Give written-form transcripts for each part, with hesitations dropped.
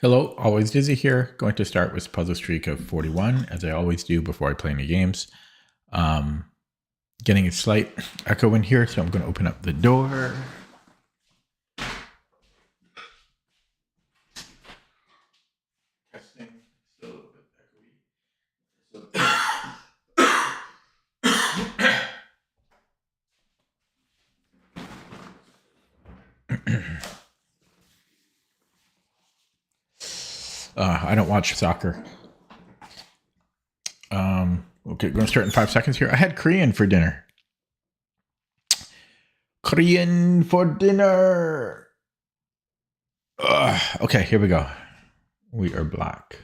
Hello, always Dizzy here. Going to start with puzzle streak of 41, as I always do before I play any games. Getting a slight echo in here, so I'm going to open up the door. Testing, still a little bit echoey. I don't watch soccer. Okay, going to start in 5 seconds here. I had Korean for dinner. Korean for dinner. Okay, here we go. We are black.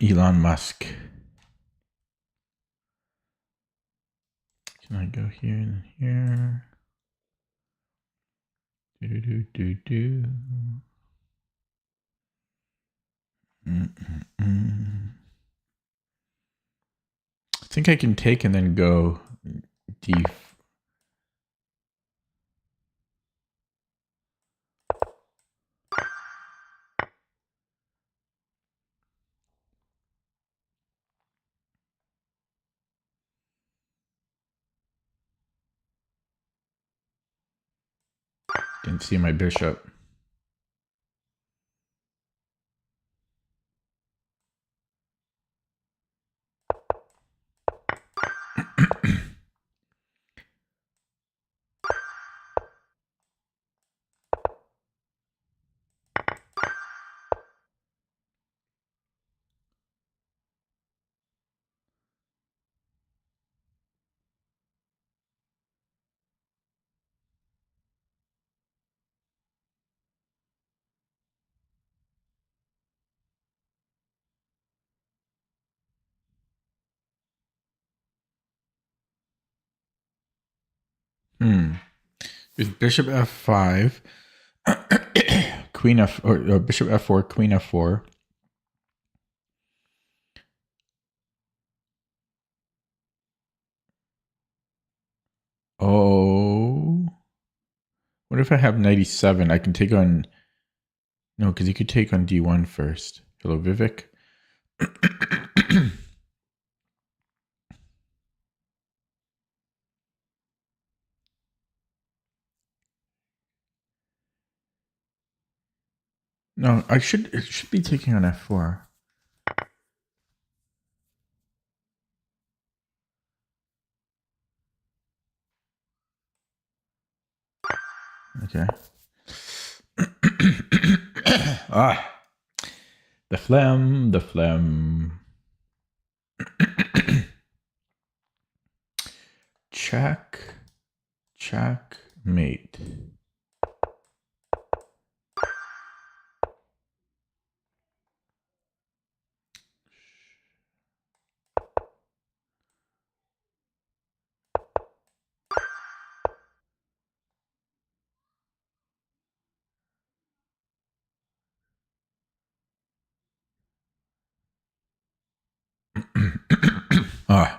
Elon Musk. Can I go here and here? Do. I think I can take and then go D. Didn't see my bishop. There's bishop f5, queen f, or bishop f4, queen f4. Oh, what if I have knight e7? I can take on, no, because you could take on d1 first. Hello, Vivek. No, it should be taking on f4. Okay. The phlegm. Checkmate.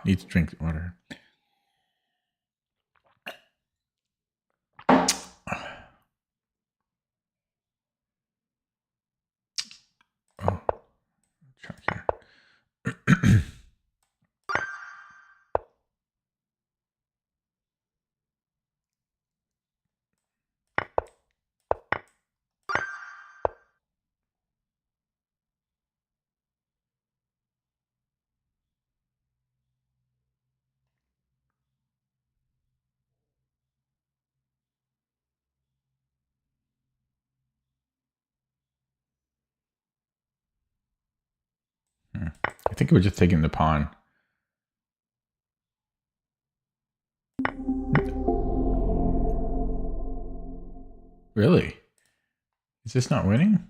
Need to drink water. Oh, check here. I think we're just taking the pawn. Really? Is this not winning?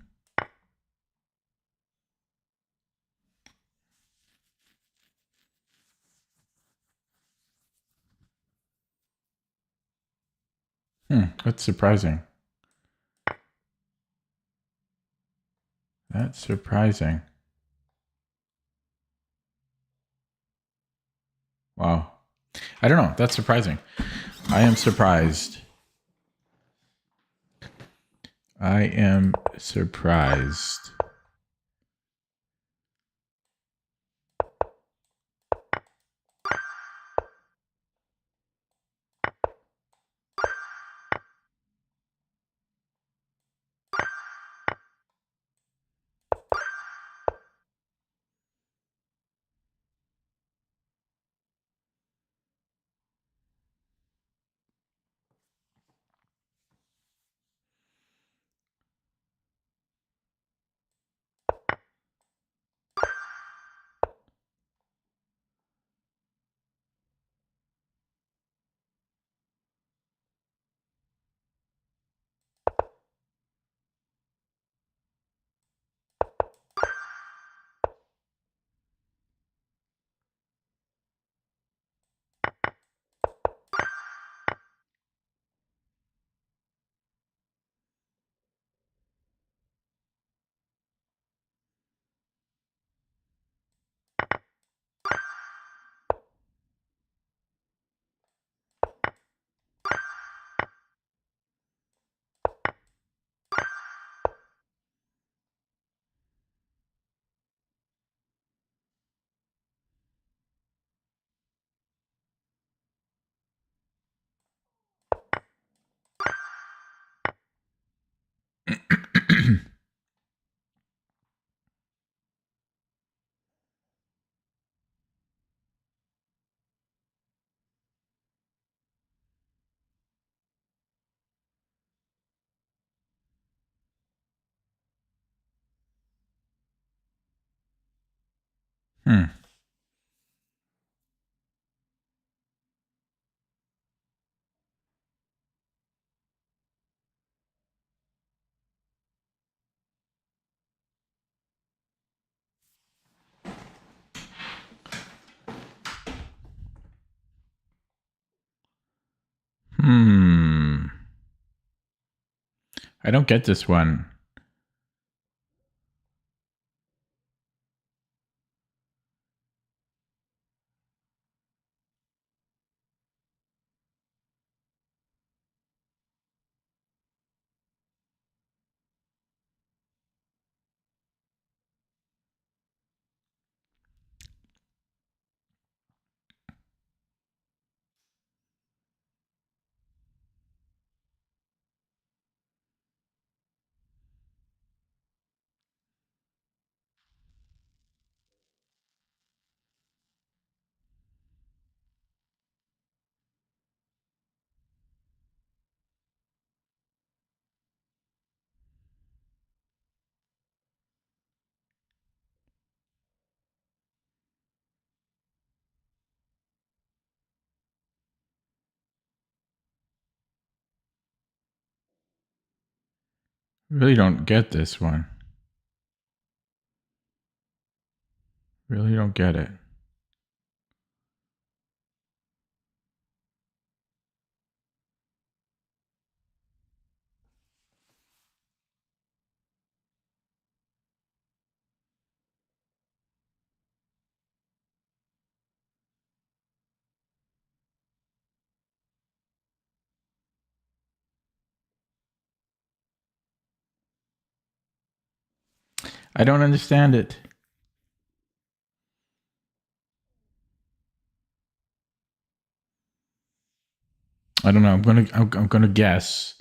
That's surprising. That's surprising. Wow. I don't know. That's surprising. I am surprised. I am surprised. Hmm. Hmm. I don't get this one. Really don't get this one. Really don't get it. I don't understand it. I don't know. I'm gonna guess,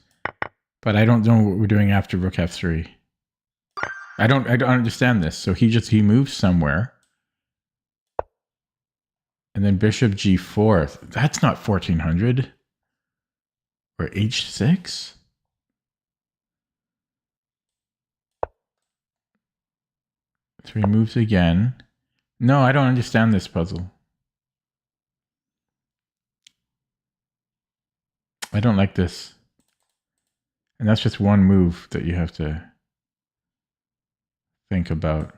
but I don't know what we're doing after Rook F3. I don't understand this. So he moves somewhere, and then Bishop G4. That's not 1400 or H6. Three moves again. No, I don't understand this puzzle. I don't like this. And that's just one move that you have to think about.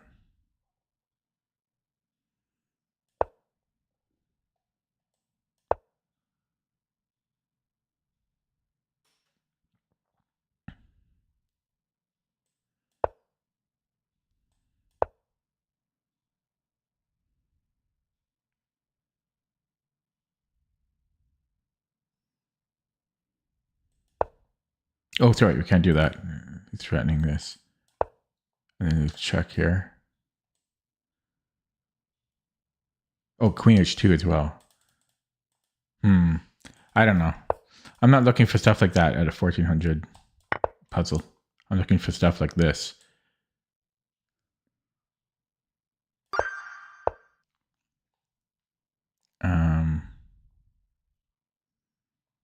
Oh, sorry, we can't do that. He's threatening this. And then check here. Oh, queen h2 as well. I don't know. I'm not looking for stuff like that at a 1400 puzzle. I'm looking for stuff like this.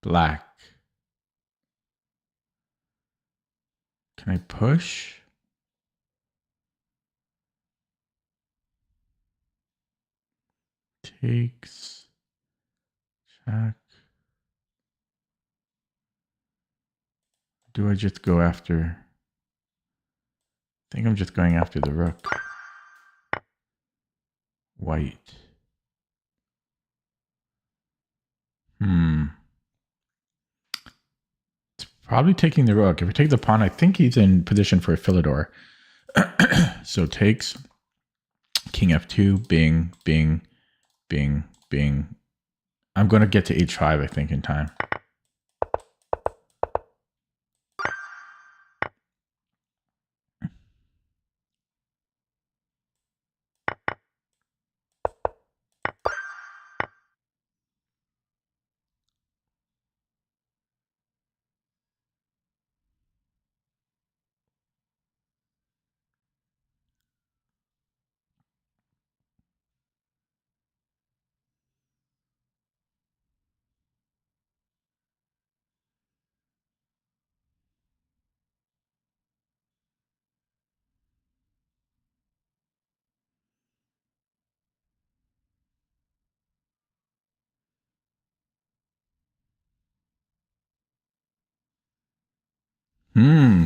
Black. Can I push? Takes. Check. Do I just go after? I think I'm just going after the rook. White. It's probably taking the rook. If we take the pawn, I think he's in position for a Philidor. So takes. King f2. Bing. Bing. Bing. Bing. I'm going to get to h5, I think, in time.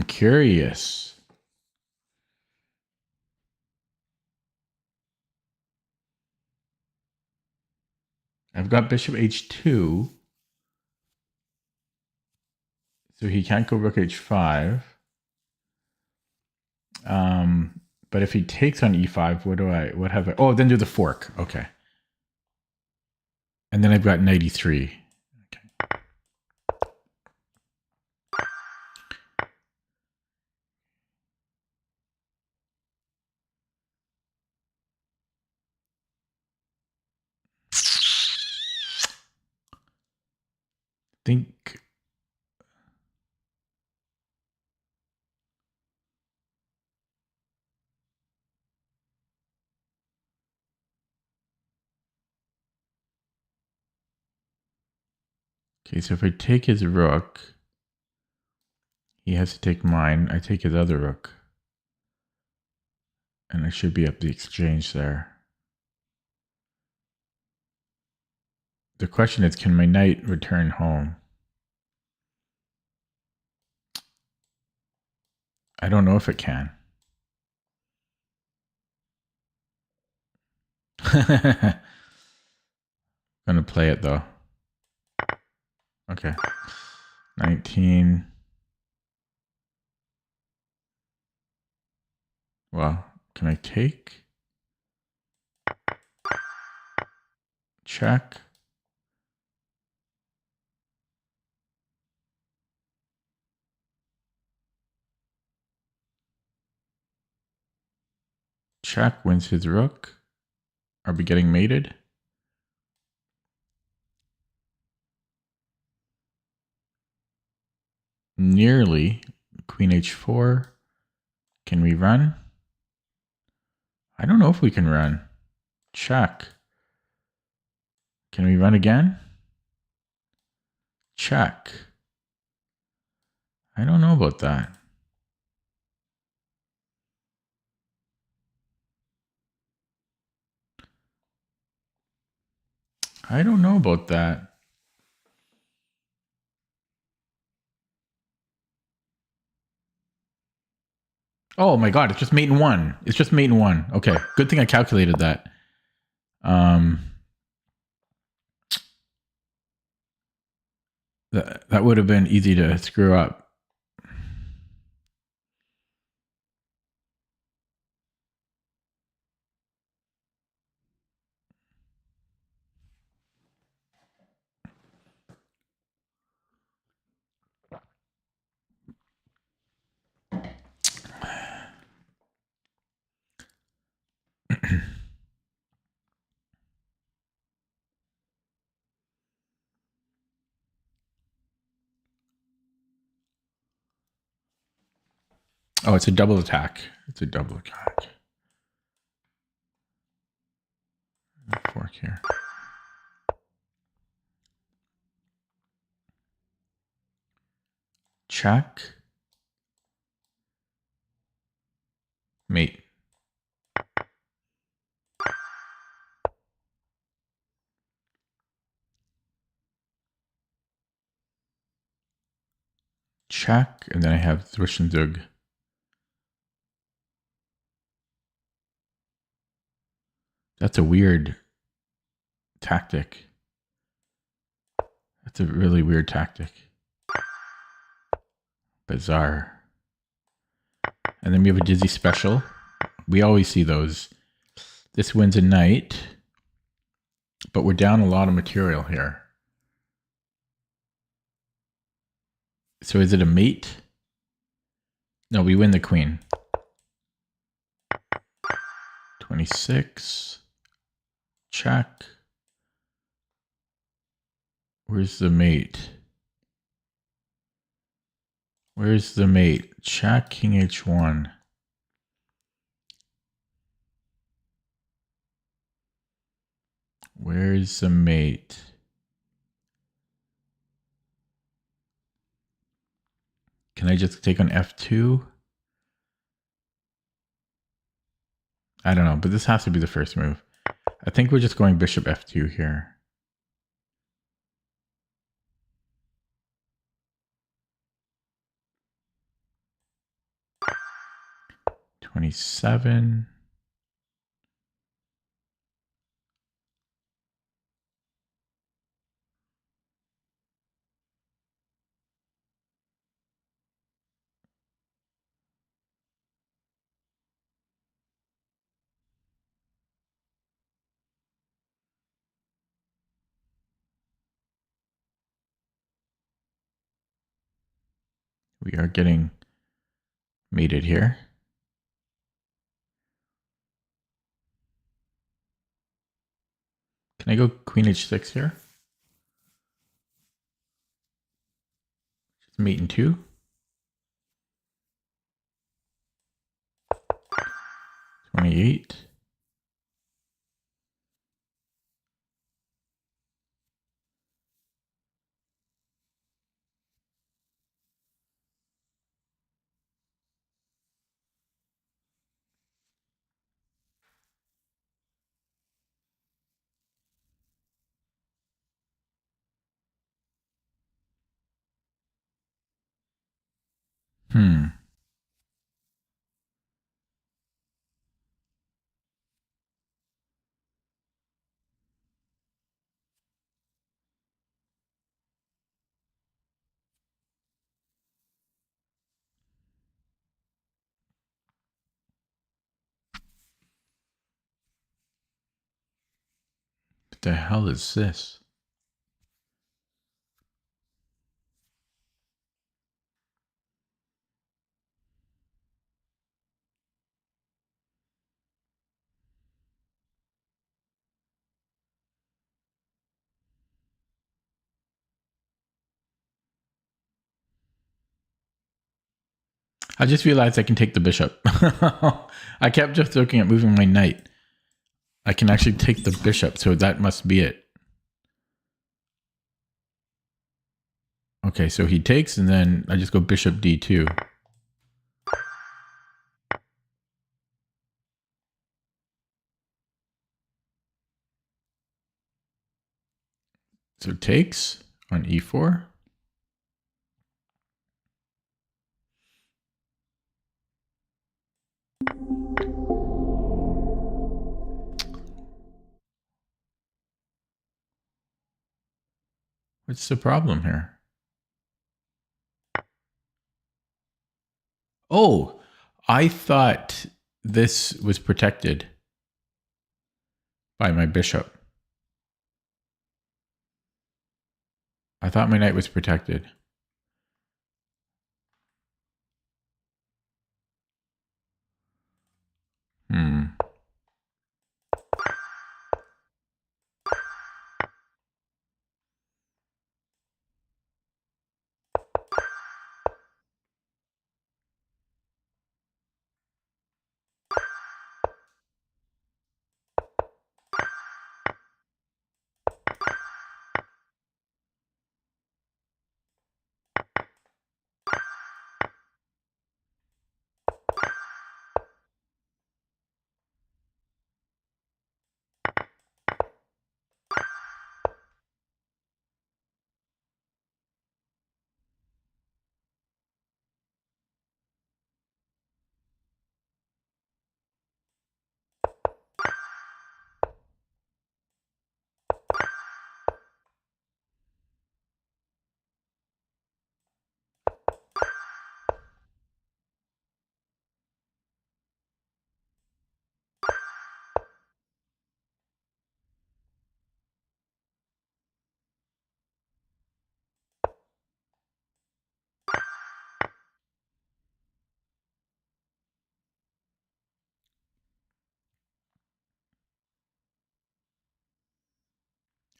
Curious. I've got bishop h2. So he can't go rook h5. But if he takes on e5, what have I? Oh, then do the fork. Okay. And then I've got knight e3. Okay. Think. Okay, so if I take his rook, he has to take mine. I take his other rook. And I should be up the exchange there. The question is, can my knight return home? I don't know if it can. Gonna play it though. Okay. 19. Well, can I take? Check. Check wins his rook. Are we getting mated? Nearly. Queen h4. Can we run? I don't know if we can run. Check. Can we run again? Check. I don't know about that. I don't know about that. Oh my god, it's just mate in one. It's just mate in one. Okay, good thing I calculated that. That would have been easy to screw up. Oh, it's a double attack. It's a double attack. Fork here. Check. Mate. Check. And then I have Zwischenzug. That's a weird tactic. That's a really weird tactic. Bizarre. And then we have a Dizzy special. We always see those. This wins a knight. But we're down a lot of material here. So is it a mate? No, we win the queen. 26. Check. Where's the mate? Where's the mate? Check king h1. Where's the mate? Can I just take on f2? I don't know, but this has to be the first move. I think we're just going bishop f2 here. $27. We are getting mated here. Can I go queen h6 here? Just mate in 2. 28. What the hell is this? I just realized I can take the bishop. I kept just looking at moving my knight. I can actually take the bishop, so that must be it. Okay, so he takes, and then I just go bishop d2. So takes on e4. What's the problem here? Oh, I thought this was protected by my bishop. I thought my knight was protected.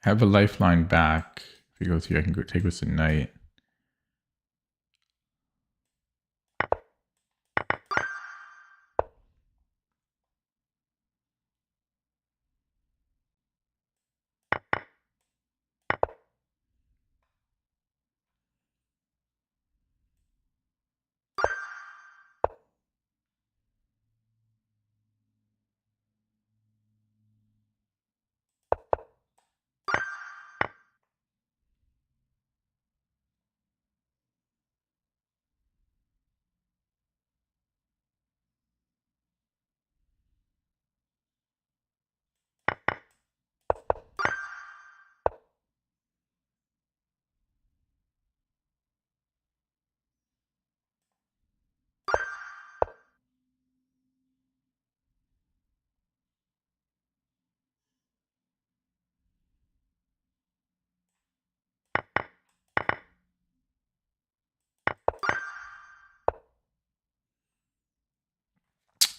Have a lifeline back. If he goes here, I can go take with the knight.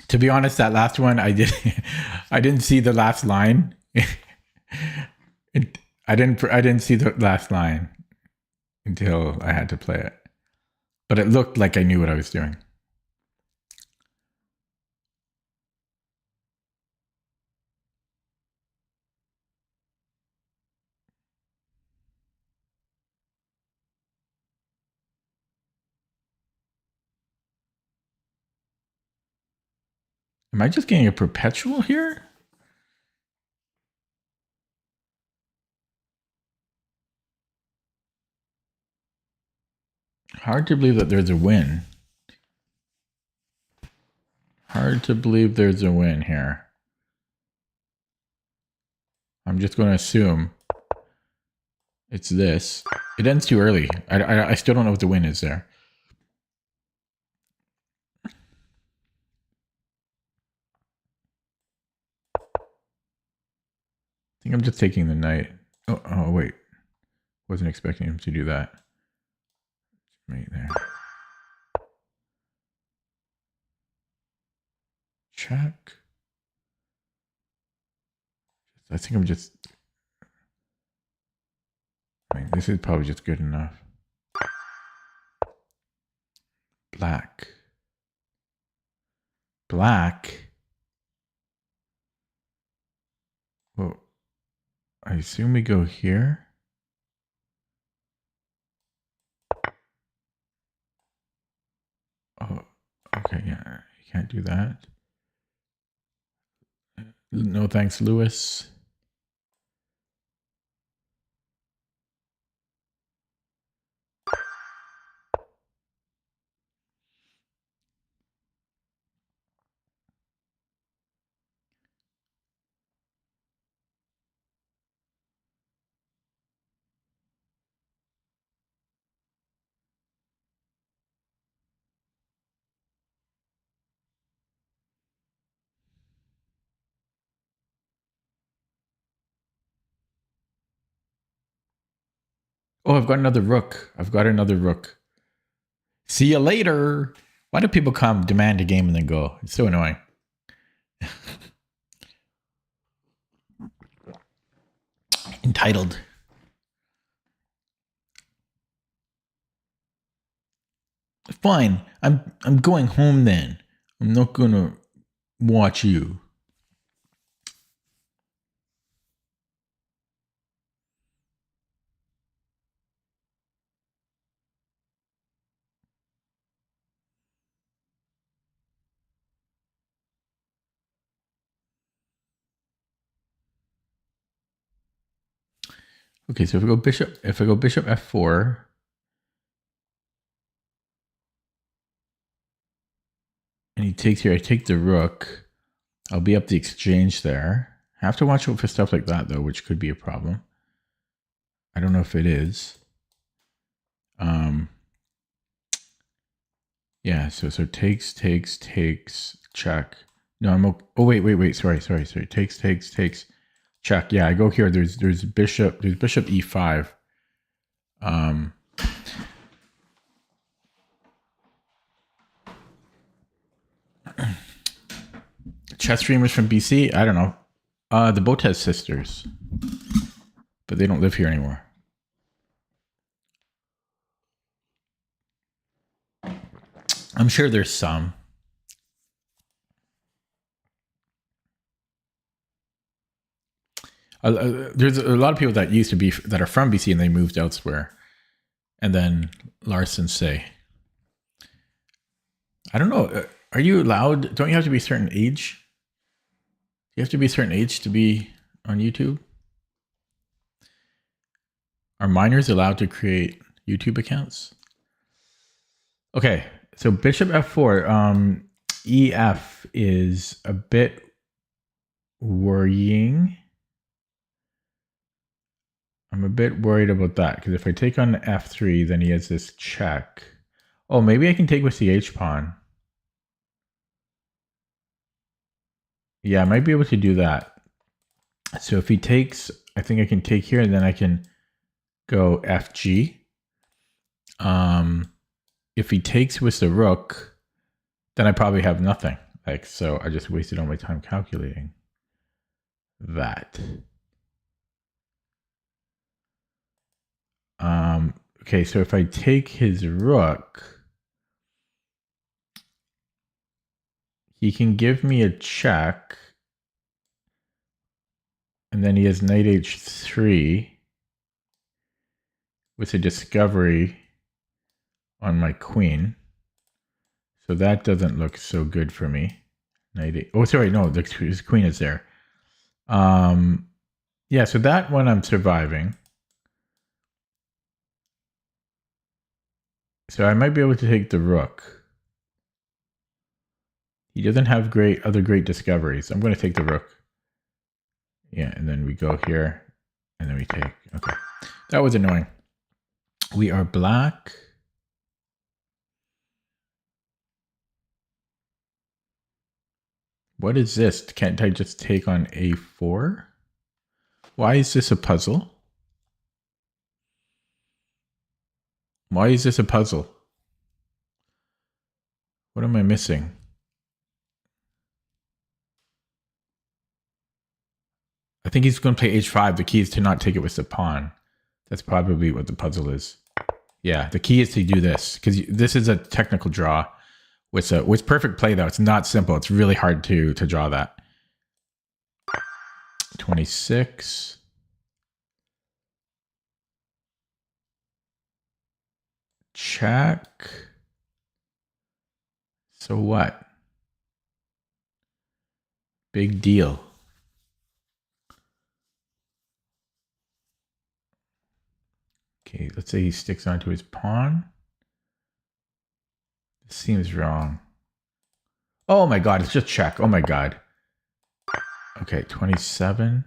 To be honest, that last one I didn't see the last line. I didn't see the last line until I had to play it. But it looked like I knew what I was doing. Am I just getting a perpetual here? Hard to believe that there's a win. Hard to believe there's a win here. I'm just going to assume it's this. It ends too early. I still don't know what the win is there. I think I'm just taking the knight. Oh wait. Wasn't expecting him to do that. Right there. Check. I think I'm just... I mean, this is probably just good enough. Black. Black? Well, I assume we go here. Oh, okay, yeah. You can't do that. No thanks, Lewis. Oh, I've got another rook. See you later. Why do people come, demand a game, and then go? It's so annoying. Entitled. Fine. I'm going home then. I'm not gonna watch you. Okay, so if I go bishop f4, and he takes here, I take the rook. I'll be up the exchange there. I have to watch out for stuff like that though, which could be a problem. I don't know if it is. Yeah, so takes, check. No, I'm okay. Oh wait, sorry. Takes, check. Yeah, I go here. There's bishop e5. Chess streamers from BC. I don't know. The Botez sisters. but they don't live here anymore. I'm sure there's some. There's a lot of people that used to be that are from BC and they moved elsewhere. And then Larson say, I don't know. Are you allowed? Don't you have to be a certain age? You have to be a certain age to be on YouTube? Are minors allowed to create YouTube accounts? Okay, so bishop f4. EF is a bit worrying. I'm a bit worried about that because if I take on f3, then he has this check. Oh, maybe I can take with the h pawn. Yeah, I might be able to do that. So if he takes, I think I can take here and then I can go FG. If he takes with the rook, then I probably have nothing. Like, so I just wasted all my time calculating that. Okay, so if I take his rook, he can give me a check. And then he has knight h3 with a discovery on my queen. So that doesn't look so good for me. Knight 8. Oh, sorry, no, his queen is there. Yeah, so that one I'm surviving. So I might be able to take the rook. He doesn't have other great discoveries. I'm going to take the rook. Yeah, and then we go here, and then we take. Okay, that was annoying. We are black. What is this? Can't I just take on a4? Why is this a puzzle? Why is this a puzzle? What am I missing? I think he's going to play h5. The key is to not take it with the pawn. That's probably what the puzzle is. Yeah, the key is to do this because this is a technical draw. With perfect play though, it's not simple. It's really hard to draw that. 26. Check. So what? Big deal. Okay, let's say he sticks onto his pawn. This seems wrong. Oh my god, it's just check. Oh my god. Okay, 27.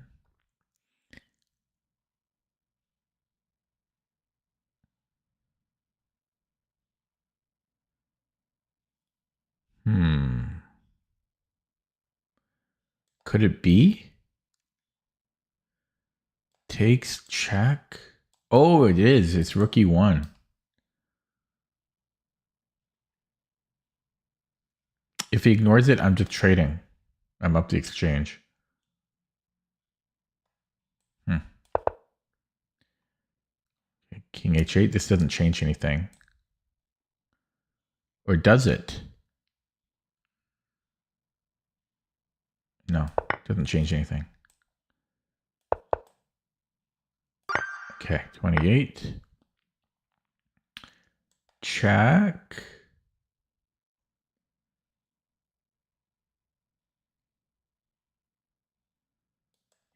Could it be? Takes check. Oh, it is. It's rook e1. If he ignores it, I'm just trading. I'm up the exchange. King h8. This doesn't change anything. Or does it? No, doesn't change anything. Okay, 28. Check.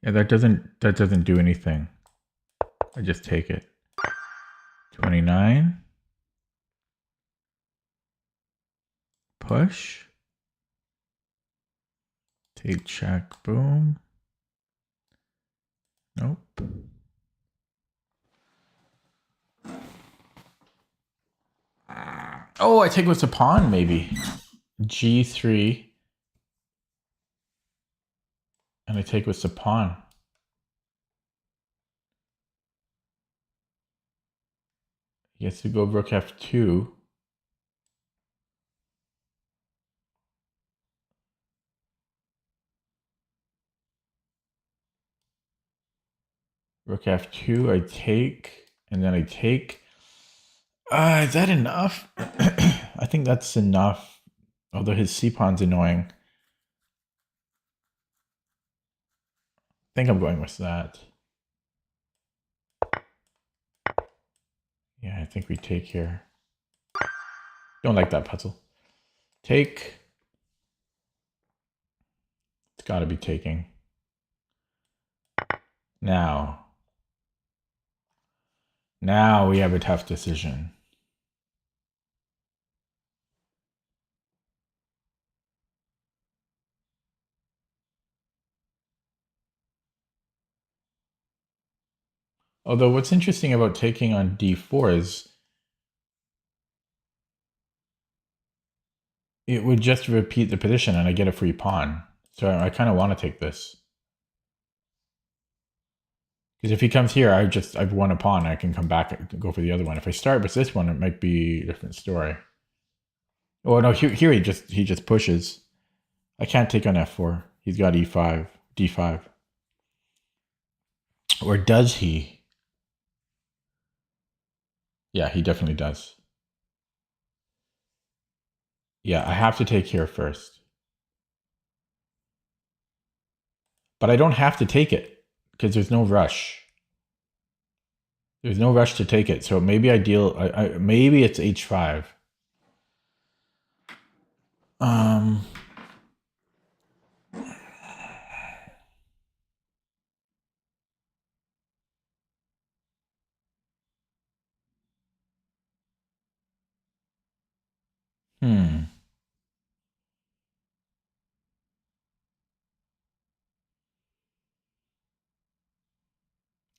Yeah, that doesn't do anything. I just take it. 29. Push. Take check, boom. Nope. Oh, I take with the pawn, maybe. G3. And I take with the pawn. He has to go rook f2. Rook f2, I take, and then I take. Is that enough? I think that's enough. Although his c-pawn's annoying. I think I'm going with that. Yeah, I think we take here. Don't like that puzzle. Take. It's got to be taking. Now we have a tough decision. Although what's interesting about taking on d4 is it would just repeat the position and I get a free pawn. So I kind of want to take this. Because if he comes here, I've won a pawn. I can come back and go for the other one. If I start with this one, it might be a different story. Oh no, here he just pushes. I can't take on f4. He's got e5, d5. Or does he? Yeah, he definitely does. Yeah, I have to take here first. But I don't have to take it because there's no rush. There's no rush to take it. So maybe maybe it's h5.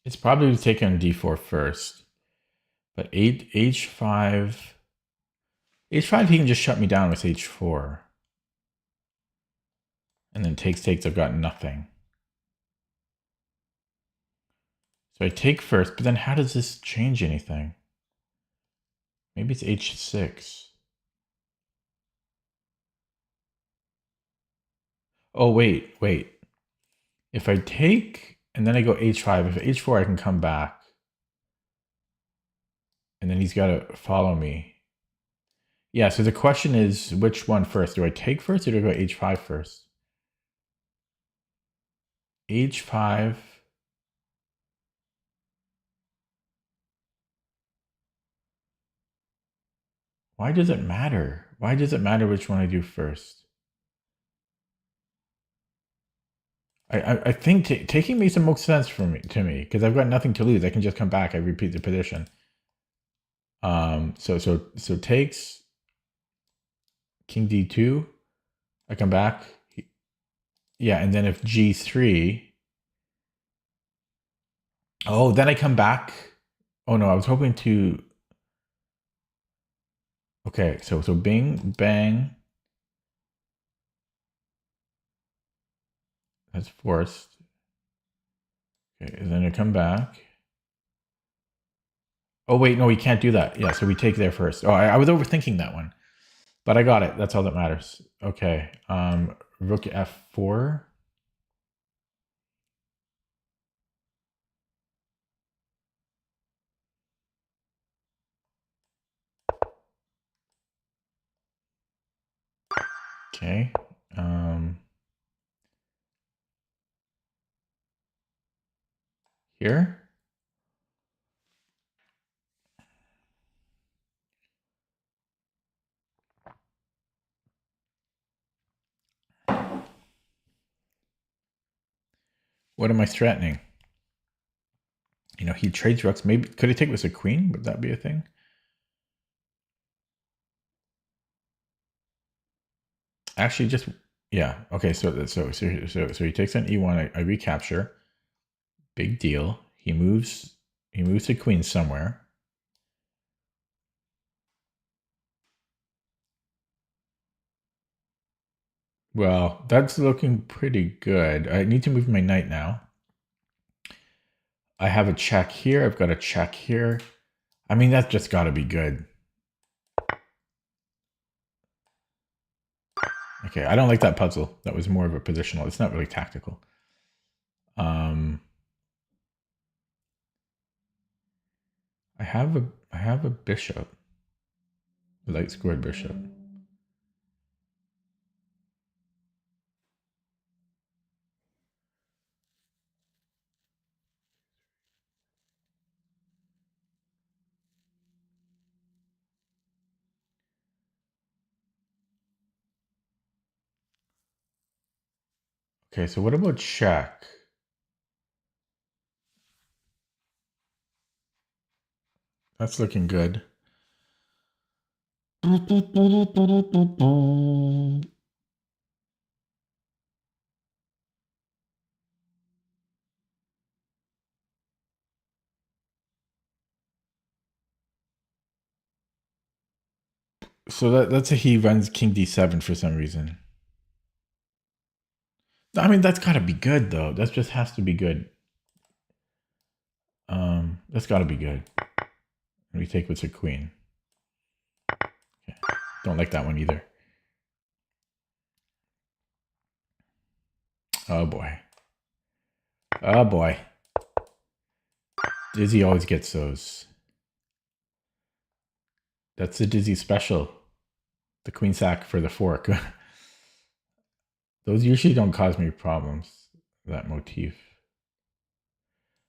It's probably taken d4 first. But h5 he can just shut me down with h4. And then takes, I've got nothing. So I take first, but then how does this change anything? Maybe it's h6. Oh, wait. If I take, and then I go h5, if h4 I can come back. And then he's got to follow me. Yeah, so the question is, which one first? Do I take first or do I go h5 first? h5. Why does it matter? Why does it matter which one I do first? I think taking makes the most sense to me because I've got nothing to lose. I can just come back. I repeat the position. So takes king d2. I come back. Yeah, and then if g3. Oh, then I come back. Oh no, I was hoping to. Okay, so bing bang. That's forced. Okay, and then I come back. Oh wait, no, we can't do that. Yeah, so we take there first. Oh, I was overthinking that one, but I got it. That's all that matters. Okay, rook f4. Okay. Here. What am I threatening? You know, he trades rooks. Maybe could he take with a queen? Would that be a thing? Actually, just yeah. Okay, so he takes on e1. I recapture. Big deal. He moves to queen somewhere. Well, that's looking pretty good. I need to move my knight now. I have a check here. I've got a check here. I mean, that's just got to be good. Okay, I don't like that puzzle. That was more of a positional. It's not really tactical. I have a bishop. A light squared bishop. Okay, so what about check? That's looking good. So let's say he runs king d7 for some reason. I mean, that's got to be good, though. That just has to be good. That's got to be good. And we take with the queen. Okay. Don't like that one either. Oh, boy. Oh, boy. Dizzy always gets those. That's the Dizzy special. The queen sack for the fork. Those usually don't cause me problems, that motif.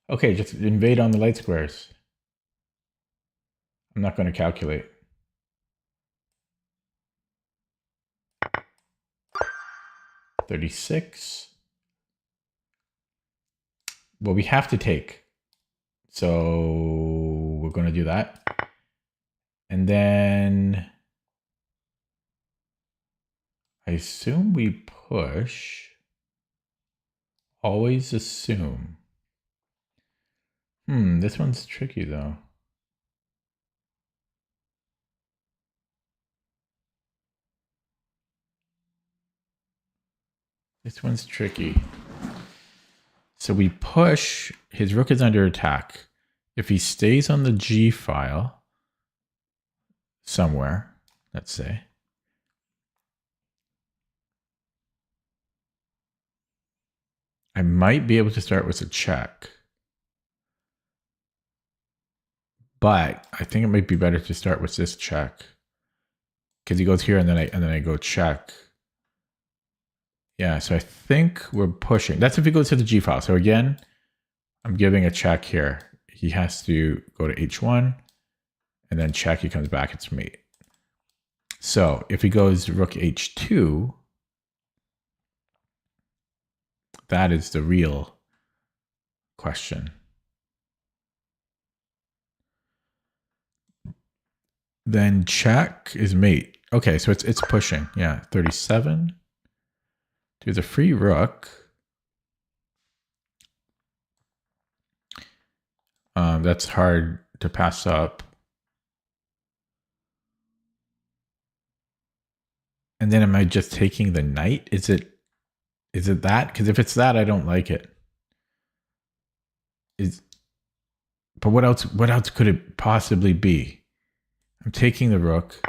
Okay, just invade on the light squares. I'm not going to calculate. $36. Well, we have to take. So we're going to do that. And then I assume we push. Always assume. This one's tricky though. This one's tricky. So we push. His rook is under attack. If he stays on the G file somewhere, let's say, I might be able to start with a check. But I think it might be better to start with this check. Because he goes here and then I go check. Yeah, so I think we're pushing. That's if he goes to the G file. So again, I'm giving a check here. He has to go to H1 and then check. He comes back. It's mate. So if he goes rook H2, that is the real question. Then check is mate. Okay, so it's pushing. Yeah, 37 to the free rook. That's hard to pass up. And then am I just taking the knight? Is it that? Because if it's that, I don't like it. But what else could it possibly be? I'm taking the rook.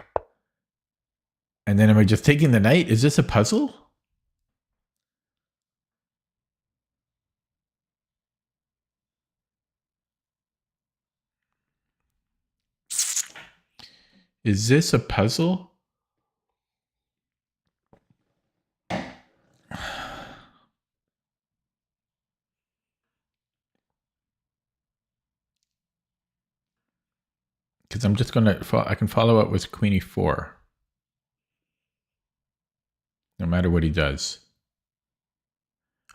And then am I just taking the knight? Is this a puzzle? Is this a puzzle? Because I'm just I can follow up with queen e4. No matter what he does.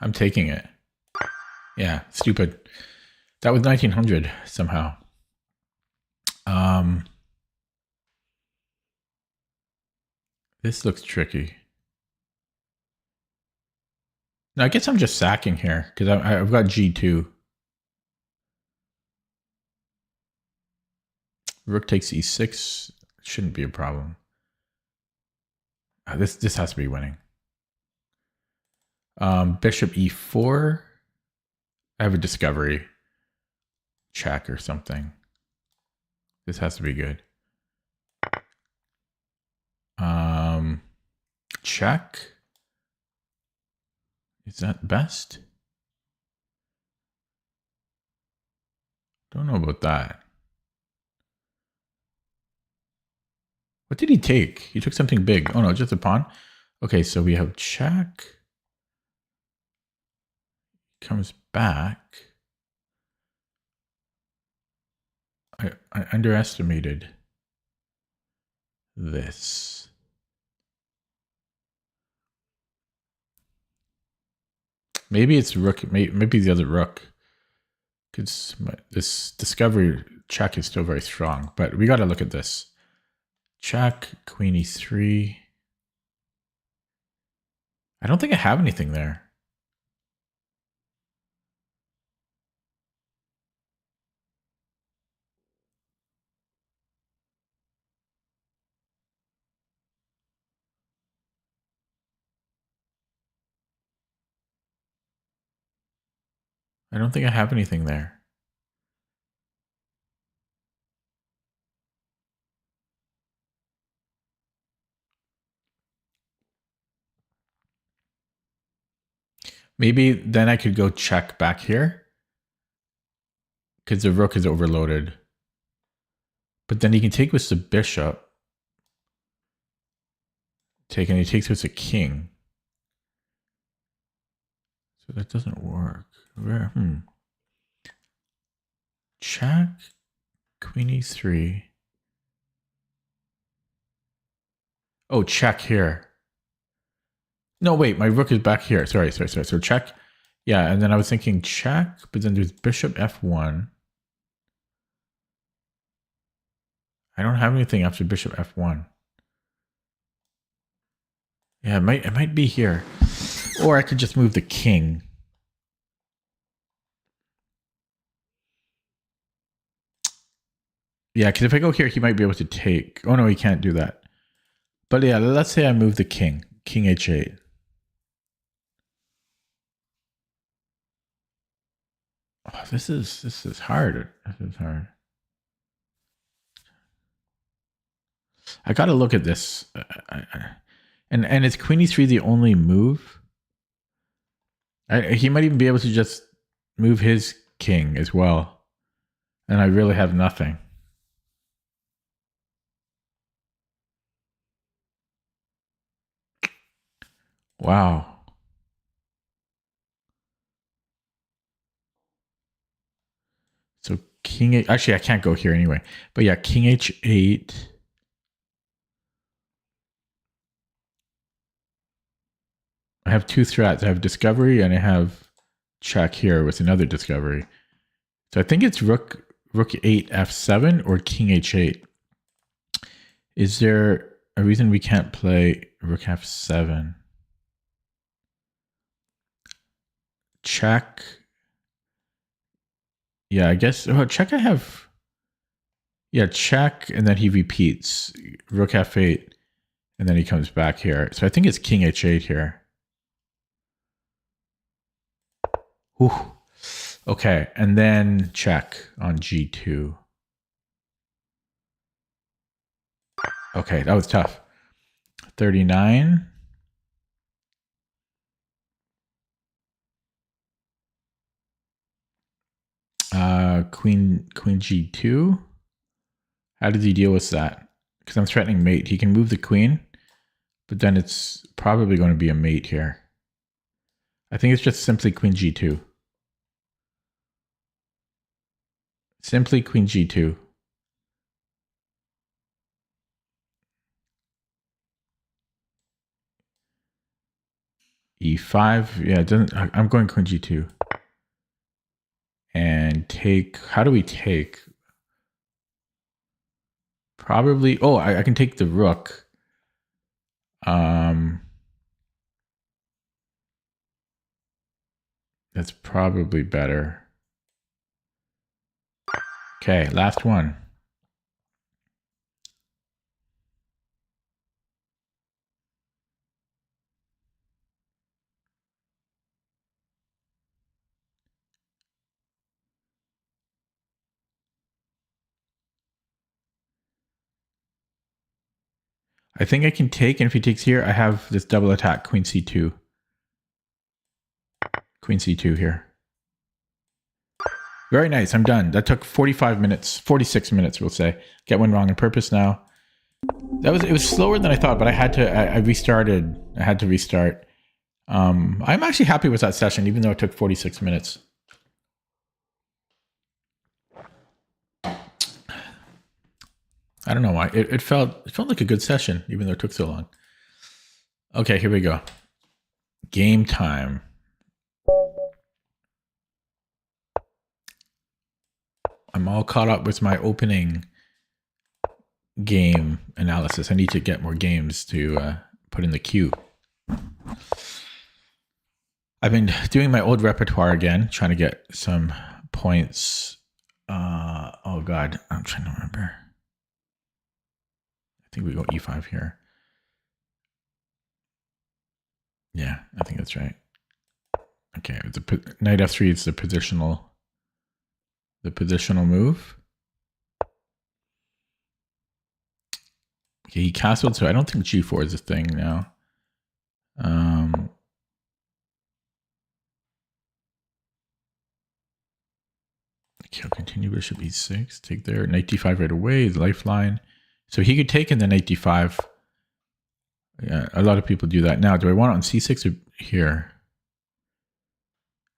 I'm taking it. Yeah, stupid. That was 1900 somehow. This looks tricky. No, I guess I'm just sacking here because I've got G2. Rook takes E6. Shouldn't be a problem. This has to be winning. Bishop E4. I have a discovery check or something. This has to be good. Check. Is that best? Don't know about that. What did he take? He took something big. Oh no, just a pawn. Okay, so we have check. Comes back. I underestimated this. Maybe it's rook. Maybe the other rook. Because this discovery check is still very strong. But we got to look at this. Check, queen e3. I don't think I have anything there. I don't think I have anything there. Maybe then I could go check back here. Because the rook is overloaded. But then he can take with the bishop. Take, and he takes with the king. So that doesn't work. Where? Check. Queen e3. Oh, check here. No, wait, my rook is back here. Sorry. So check. Yeah, and then I was thinking check, but then there's bishop f1. I don't have anything after bishop f1. Yeah, it might be here. Or I could just move the king. Yeah, because if I go here, he might be able to take. Oh, no, he can't do that. But yeah, let's say I move the king. King h8. Oh, this is hard. This is hard. I got to look at this. And is queen e3 the only move? He might even be able to just move his king as well. And I really have nothing. Wow. So king, actually I can't go here anyway. But yeah, king h8. I have two threats. I have discovery and I have check here with another discovery. So I think it's rook 8 f7 or king h8. Is there a reason we can't play rook f7? Check. Yeah, I guess. Oh, check I have. Yeah, check, and then he repeats rook f8, and then he comes back here. So I think it's king h8 here. Ooh. Okay, and then check on g2. Okay, that was tough. 39. Queen g2. How does he deal with that? Because I'm threatening mate. He can move the queen, but then it's probably going to be a mate here. I think it's just simply queen g2. Simply queen g2. e5. Yeah, it doesn't. I'm going queen g2. And take. How do we take? Probably. Oh, I can take the rook. That's probably better. Okay, last one. I think I can take, and if he takes here, I have this double attack, queen c2. Queen c2 here. Very nice, I'm done. That took 45 minutes, 46 minutes, we'll say. Get one wrong on purpose now. It was slower than I thought, but I restarted. I had to restart. I'm actually happy with that session, even though it took 46 minutes. I don't know why. It felt like a good session, even though it took so long. Okay, here we go. Game time. I'm all caught up with my opening game analysis. I need to get more games to put in the queue. I've been doing my old repertoire again, trying to get some points. Oh God, I'm trying to remember. I think we go E5 here. Yeah, I think that's right. Okay, the knight F3 is the positional move. Okay, he castled, so I don't think G4 is a thing now. Okay, I'll continue bishop E6, take there, knight D5 right away, the lifeline. So he could take in the knight D5. Yeah, a lot of people do that. Now, do I want it on C6 or here?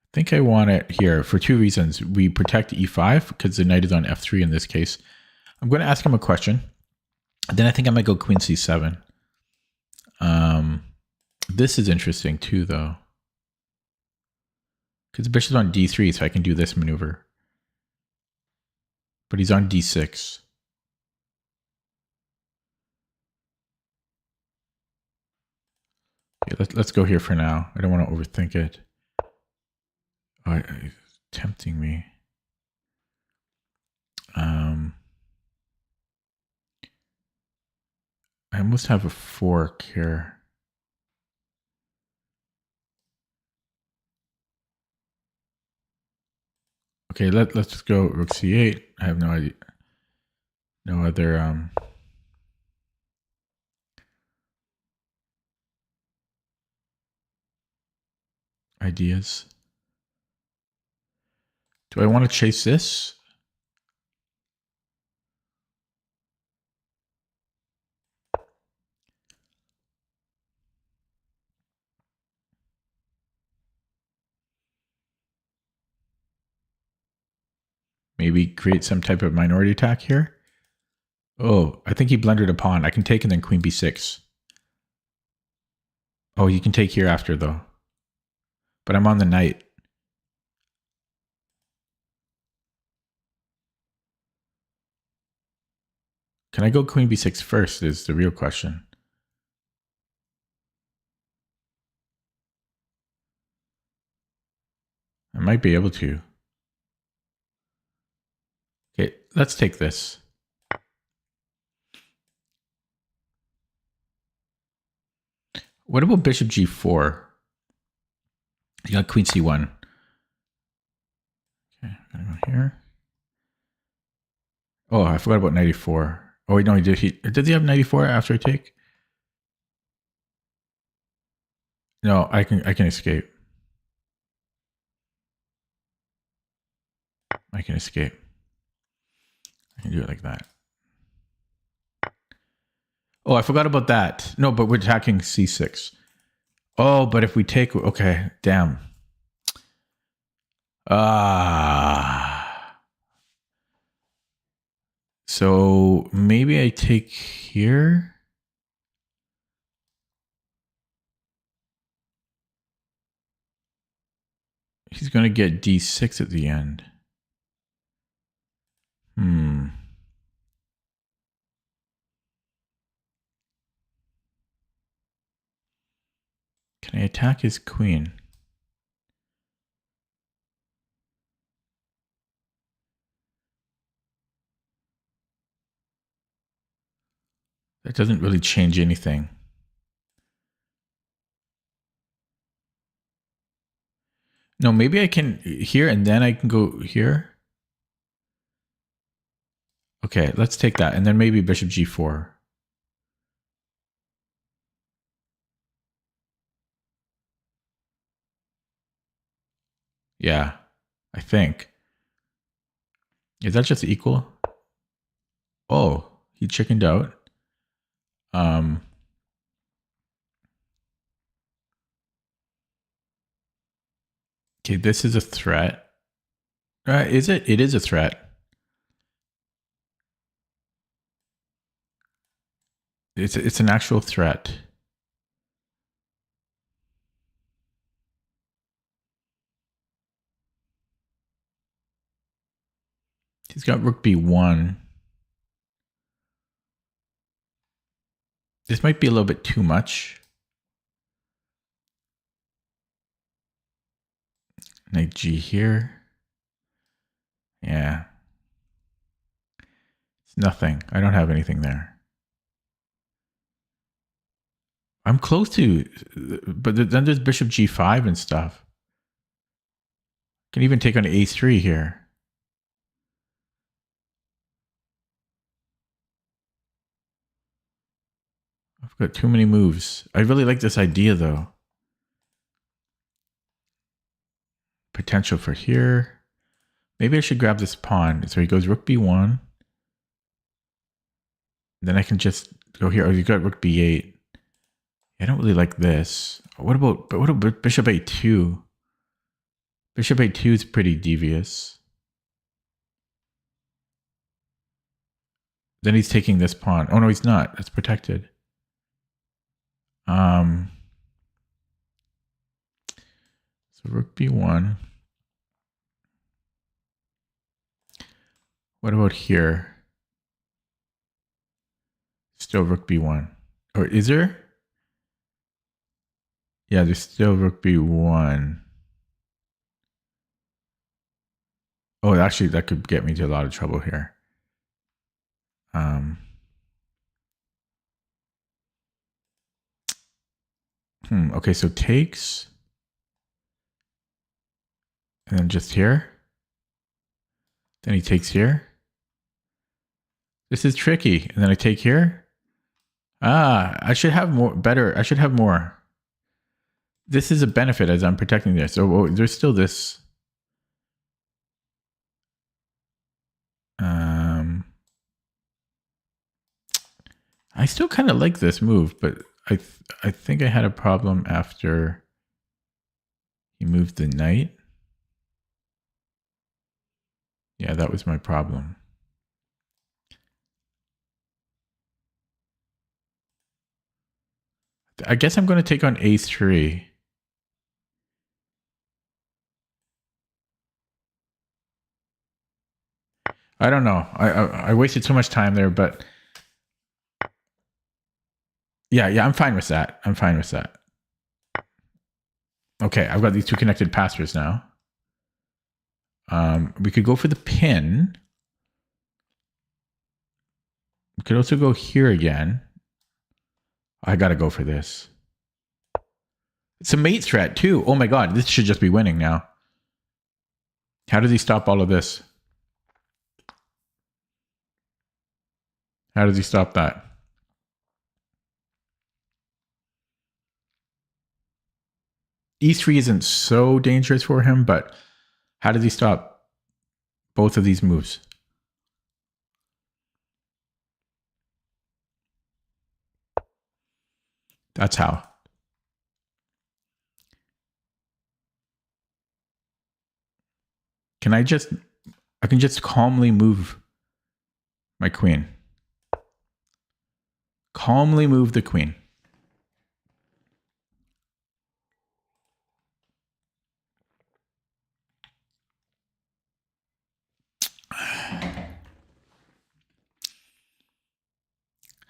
I think I want it here for two reasons. We protect E5 because the knight is on F3 in this case. I'm going to ask him a question. Then I think I might go queen C7. This is interesting too, though. Because the bishop's on D3, so I can do this maneuver. But he's on D6. Okay, let's go here for now. I don't want to overthink it. Oh, it's tempting me. I almost have a fork here. Okay, let's go rook C8. I have no idea. No other ideas. Do I want to chase this? Maybe create some type of minority attack here? Oh, I think he blundered a pawn. I can take and then queen b6. Oh, you can take here after, though. But I'm on the knight. Can I go queen b6 first is the real question. I might be able to. Okay, let's take this. What about bishop g4? You got queen c1. Okay, I'm gonna go here. Oh, I forgot about 94. Oh wait, no, did he have 94 after I take? No, I can escape. I can escape. I can do it like that. Oh, I forgot about that. No, but we're attacking c6. Oh, but if we take, okay, damn. So maybe I take here. He's going to get d6 at the end. Can I attack his queen? That doesn't really change anything. No, maybe I can here and then I can go here. Okay, let's take that. And then maybe bishop g4. Yeah, I think. Is that just equal? Oh, he chickened out. Um, okay, this is a threat. Is it? It is a threat. It's an actual threat. He's got rook b1. This might be a little bit too much. Knight g here. Yeah. It's nothing. I don't have anything there. I'm close to, but then there's bishop g5 and stuff. Can even take on a3 here. I've got too many moves. I really like this idea though. Potential for here. Maybe I should grab this pawn. So he goes rook b1. Then I can just go here. Oh, you got rook b8. I don't really like this. What about bishop a2? Bishop a2 is pretty devious. Then he's taking this pawn. Oh no, he's not. That's protected. So rook b1. What about here? Still rook b1. Or is there? Yeah, there's still rook b1. Oh, actually, that could get me into a lot of trouble here. Okay, so takes. And then just here. Then he takes here. This is tricky. And then I take here. I should have more. Better. I should have more. This is a benefit as I'm protecting this. So there's still this. I still kind of like this move, but I think I had a problem after he moved the knight. Yeah, that was my problem. I guess I'm going to take on a3. I don't know. I wasted so much time there, but yeah, I'm fine with that. I'm fine with that. Okay, I've got these two connected passers now. We could go for the pin. We could also go here again. I gotta go for this. It's a mate threat too. Oh my god, this should just be winning now. How does he stop all of this? How does he stop that? E3 isn't so dangerous for him, but how does he stop both of these moves? That's how. I can just calmly move my queen. Calmly move the queen.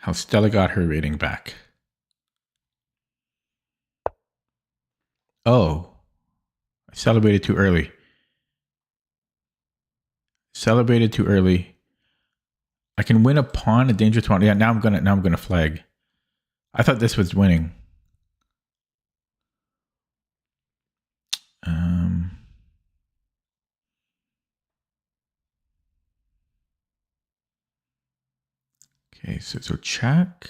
How Stella got her rating back. Oh, I celebrated too early. Celebrated too early. I can win a pawn, a dangerous pawn. Yeah, now I'm gonna flag. I thought this was winning. Okay, so check.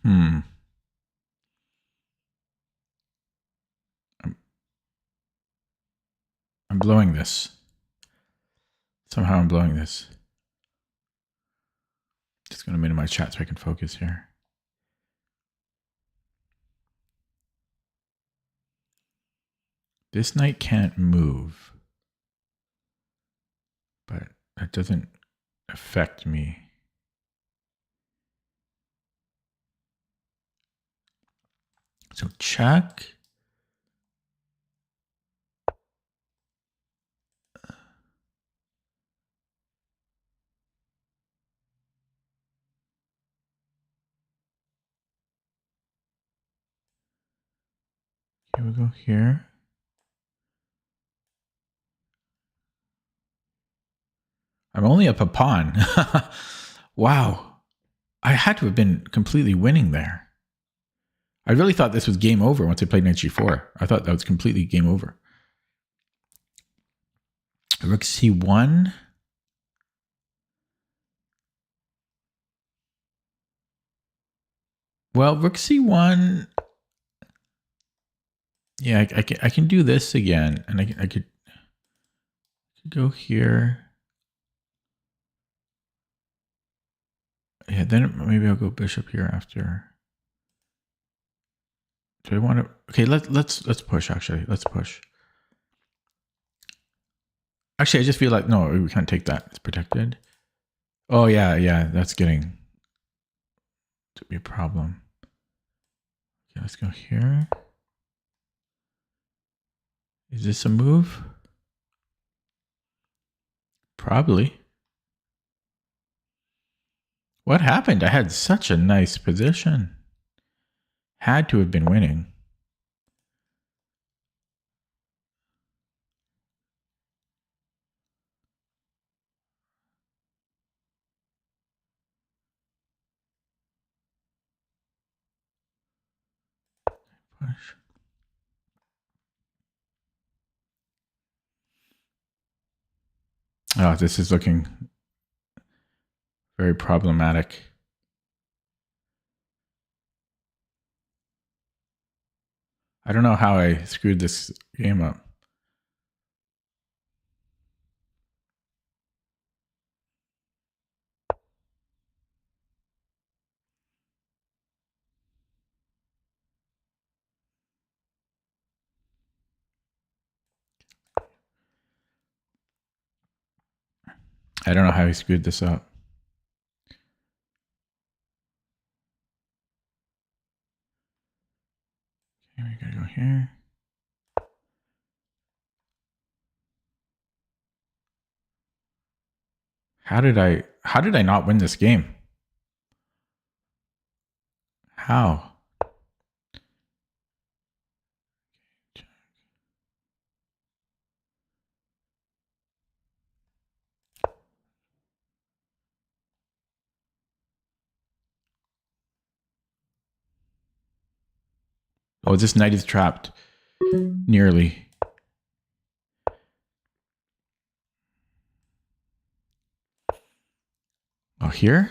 I'm blowing this. Somehow I'm blowing this. Just going to minimize chat so I can focus here. This knight can't move, but that doesn't affect me. So check. Here we go here. I'm only up a pawn. Wow. I had to have been completely winning there. I really thought this was game over once I played knight g4. I thought that was completely game over. Rook c1. Well, rook c1. Yeah, I can do this again, and I could go here. Yeah, then maybe I'll go bishop here after. Do I want to? Okay, let's push. Actually, let's push. Actually, I just feel like no, we can't take that. It's protected. Oh yeah, that's getting to be a problem. Okay, let's go here. Is this a move? Probably. What happened? I had such a nice position. Had to have been winning. Push. Oh, this is looking very problematic. I don't know how I screwed this game up. I don't know how I screwed this up. Okay, we gotta go here. How did I not win this game? How? Oh, this knight is trapped. Nearly. Oh, here?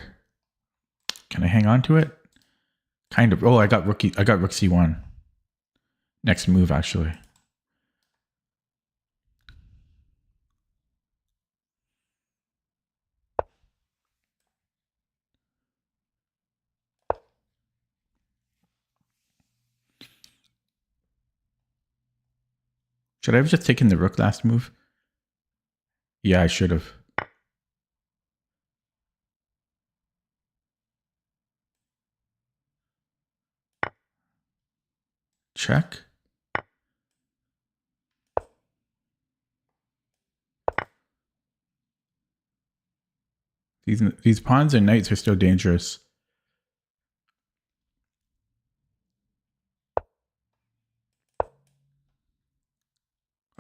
Can I hang on to it? Kind of. Oh, I got rook c1. Next move, actually. Should I have just taken the rook last move? Yeah, I should have. Check. These pawns and knights are still dangerous.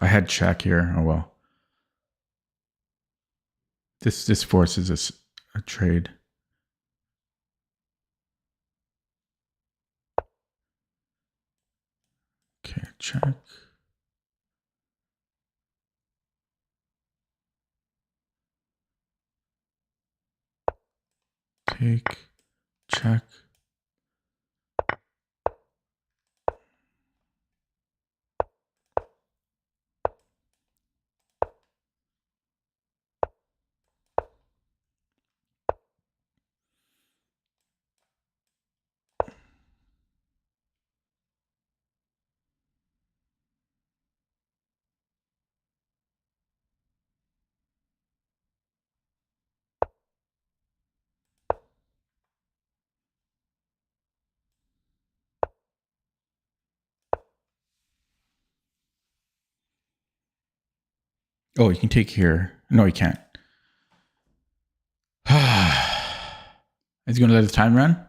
I had check here. Oh well. This forces a trade. Okay, check. Take, check. Oh, you can take here. No, you can't. Is he going to let the time run?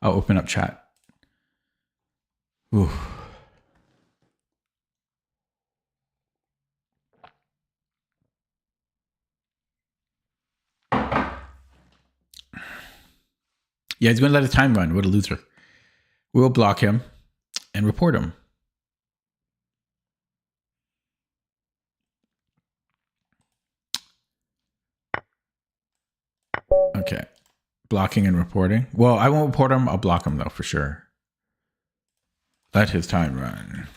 I'll open up chat. Ooh. Yeah, he's going to let the time run. What a loser. We'll block him and report him. Okay. Blocking and reporting. Well, I won't report him. I'll block him, though, for sure. Let his time run.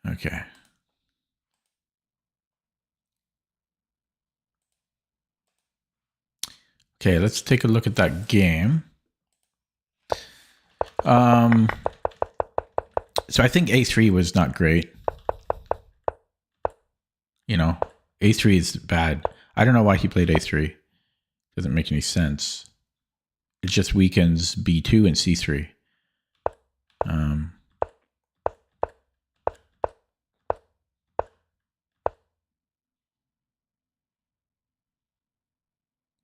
Okay. Okay, let's take a look at that game. So I think A3 was not great. You know, A3 is bad. I don't know why he played A3. Doesn't make any sense. It just weakens B2 and C3.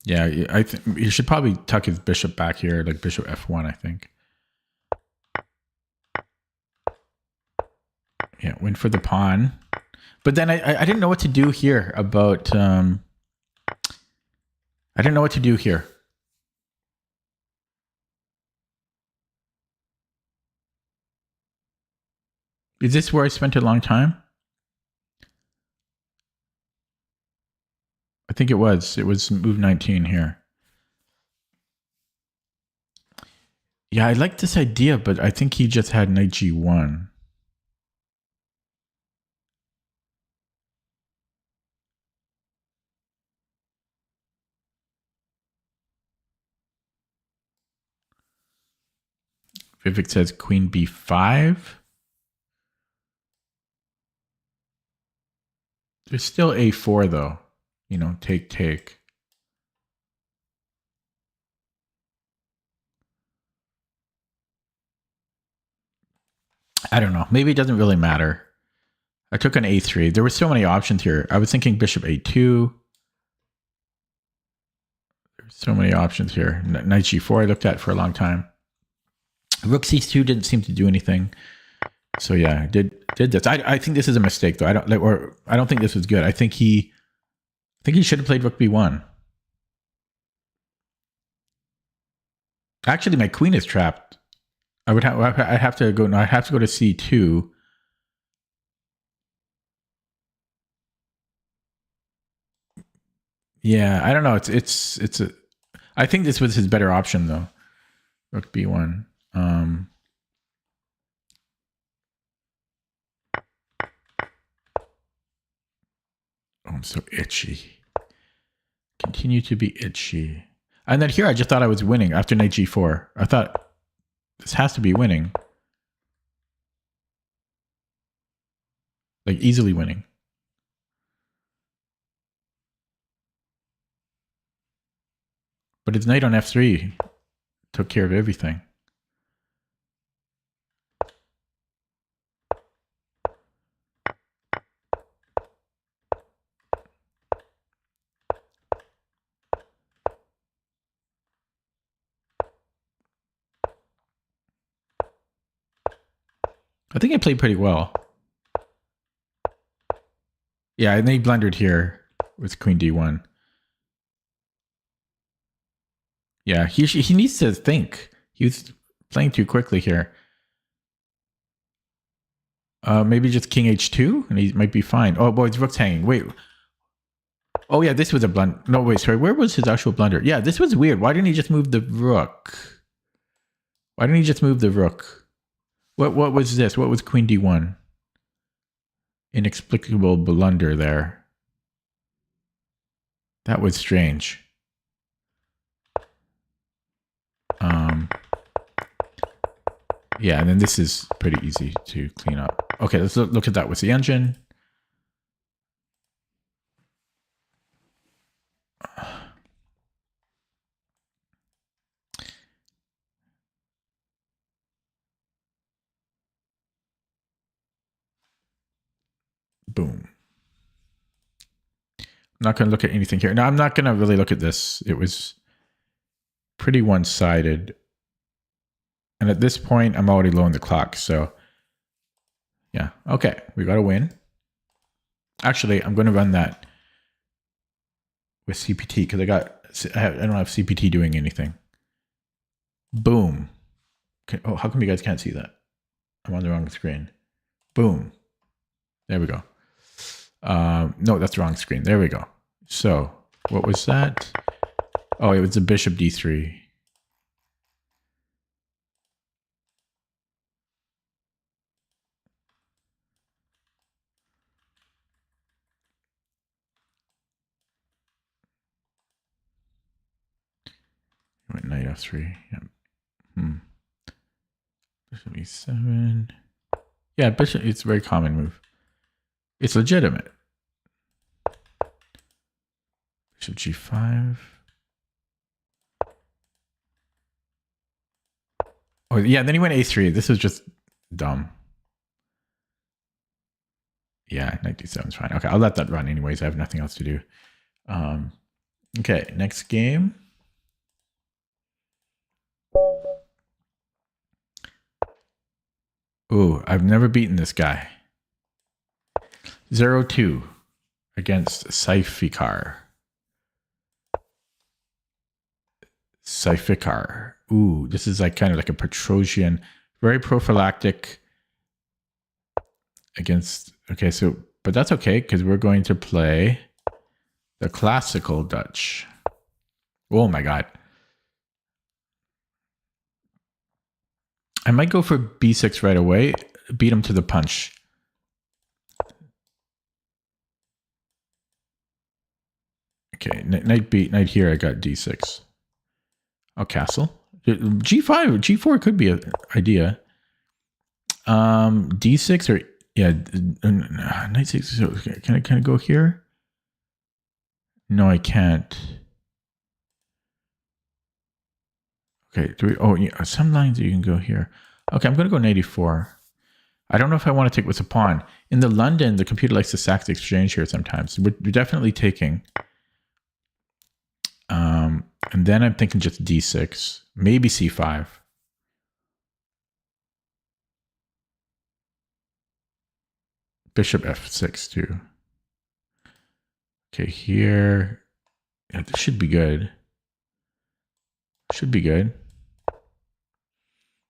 Yeah, I think you should probably tuck his bishop back here, like bishop F1, I think. Yeah, win for the pawn. But then I didn't know what to do here about... I didn't know what to do here. Is this where I spent a long time? I think it was. It was move 19 here. Yeah, I like this idea, but I think he just had knight G1. Vivek says queen B5. There's still A4, though. You know, take. I don't know. Maybe it doesn't really matter. I took an A3. There were so many options here. I was thinking bishop A2. There's so many options here. Knight G4 I looked at for a long time. Rook C2 didn't seem to do anything. So yeah, did this. I think this is a mistake though. I don't think this was good. I think he should have played Rook B1. Actually, my queen is trapped. I have to go to C2. Yeah, I don't know. It's a. I think this was his better option though. Rook B1. Oh, I'm so itchy. Continue to be itchy. And then here I just thought I was winning after knight G4. I thought this has to be winning. Like easily winning. But his knight on F3 took care of everything. I think I played pretty well. Yeah, and then he blundered here with queen D1. Yeah, he needs to think. He was playing too quickly here. Maybe just king H2 and he might be fine. Oh boy, his rook's hanging. Wait. Oh yeah, this was a blunder. No, wait, sorry. Where was his actual blunder? Yeah, this was weird. Why didn't he just move the rook? Why didn't he just move the rook? What was this? What was queen D1? Inexplicable blunder there. That was strange. Yeah, and then this is pretty easy to clean up. Okay, let's look at that with the engine. Boom. I'm not going to look at anything here. No, I'm not going to really look at this. It was pretty one-sided. And at this point, I'm already low on the clock. So, yeah. Okay, we got a win. Actually, I'm going to run that with CPT because I don't have CPT doing anything. Boom. Oh, how come you guys can't see that? I'm on the wrong screen. Boom. There we go. No, that's the wrong screen. There we go. So what was that? Oh, it was a bishop d3. Went knight f3. Yep. Bishop e7. Yeah, bishop. It's a very common move. It's legitimate. Bishop g5. Oh yeah, then he went a3. This was just dumb. Yeah, knight d7 is fine. Okay, I'll let that run anyways. I have nothing else to do. Okay, next game. Ooh, I've never beaten this guy. 0-2 against Saifikar. Ooh, this is like kind of like a Petrosian, very prophylactic against. Okay, so but that's okay because we're going to play the classical Dutch. Oh my god. I might go for b6 right away, beat him to the punch. Okay, knight here, I got d6. Oh, castle. G5, G4 could be an idea. D6 or yeah, knight 6. So can I go here? No, I can't. Okay, oh yeah, some lines you can go here. Okay, I'm gonna go knight e4. I don't know if I want to take with a pawn. In the London, the computer likes to sack the exchange here sometimes. We're definitely taking. And then I'm thinking just d6, maybe c5. Bishop f6 too. Okay, here. Yeah, this should be good. Should be good.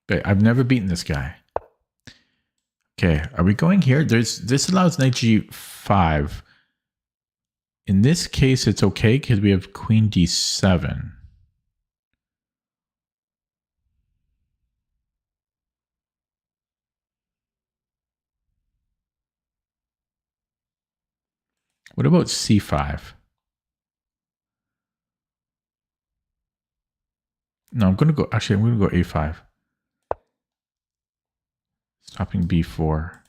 But I've never beaten this guy. Okay, are we going here? This allows knight g5. In this case, it's okay because we have queen d7. What about c5? No, I'm going to go, actually, I'm going to go a5. Stopping b4.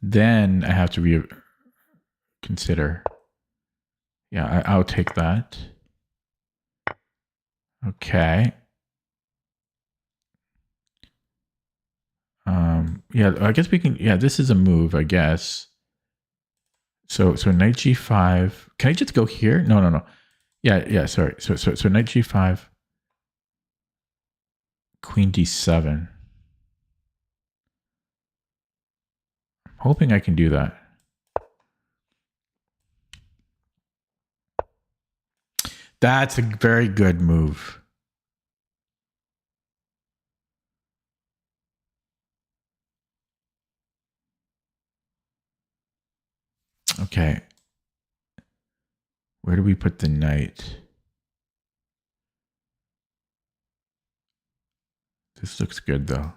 Then I have to consider. Yeah, I'll take that. Okay. Yeah, I guess we can, yeah, this is a move, I guess. So knight g5. Can I just go here? No. Yeah, sorry. So knight g5. Queen d7. I'm hoping I can do that. That's a very good move. Okay. Where do we put the knight? This looks good though.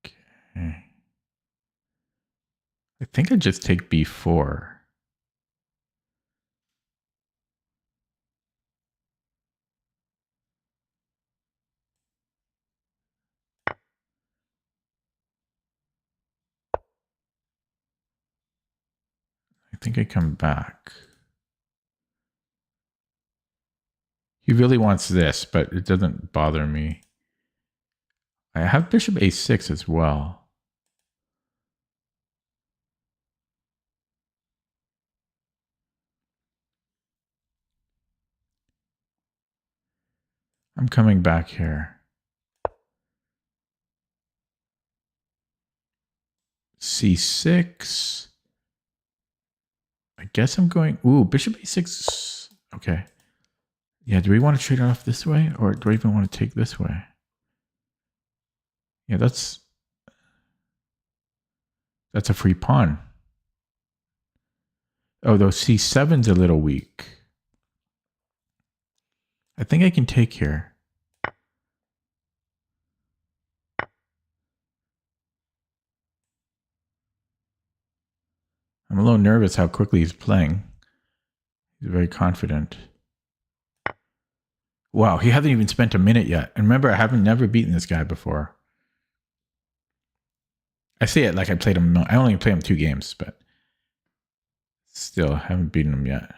Okay. I think I just take b4. I think I come back. He really wants this, but it doesn't bother me. I have bishop a6 as well. I'm coming back here. c6. I guess I'm going... Ooh, bishop a6. Okay. Yeah, do we want to trade it off this way? Or do I even want to take this way? Yeah, that's a free pawn. Oh, though c7's a little weak. I think I can take here. I'm a little nervous how quickly he's playing. He's very confident. Wow, he hasn't even spent a minute yet. And remember, I haven't never beaten this guy before. I say it like I played him. I only played him 2 games, but still haven't beaten him yet.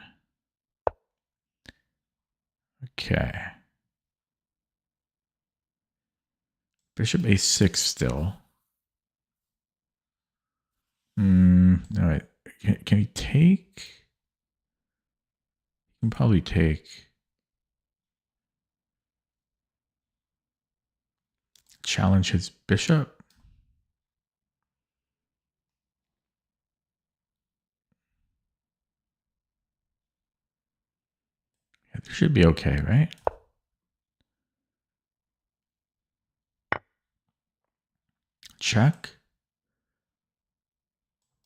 Okay. Bishop a6 still. All right. Can he take? He can probably take. Challenge his bishop. Yeah, this should be okay, right? Check.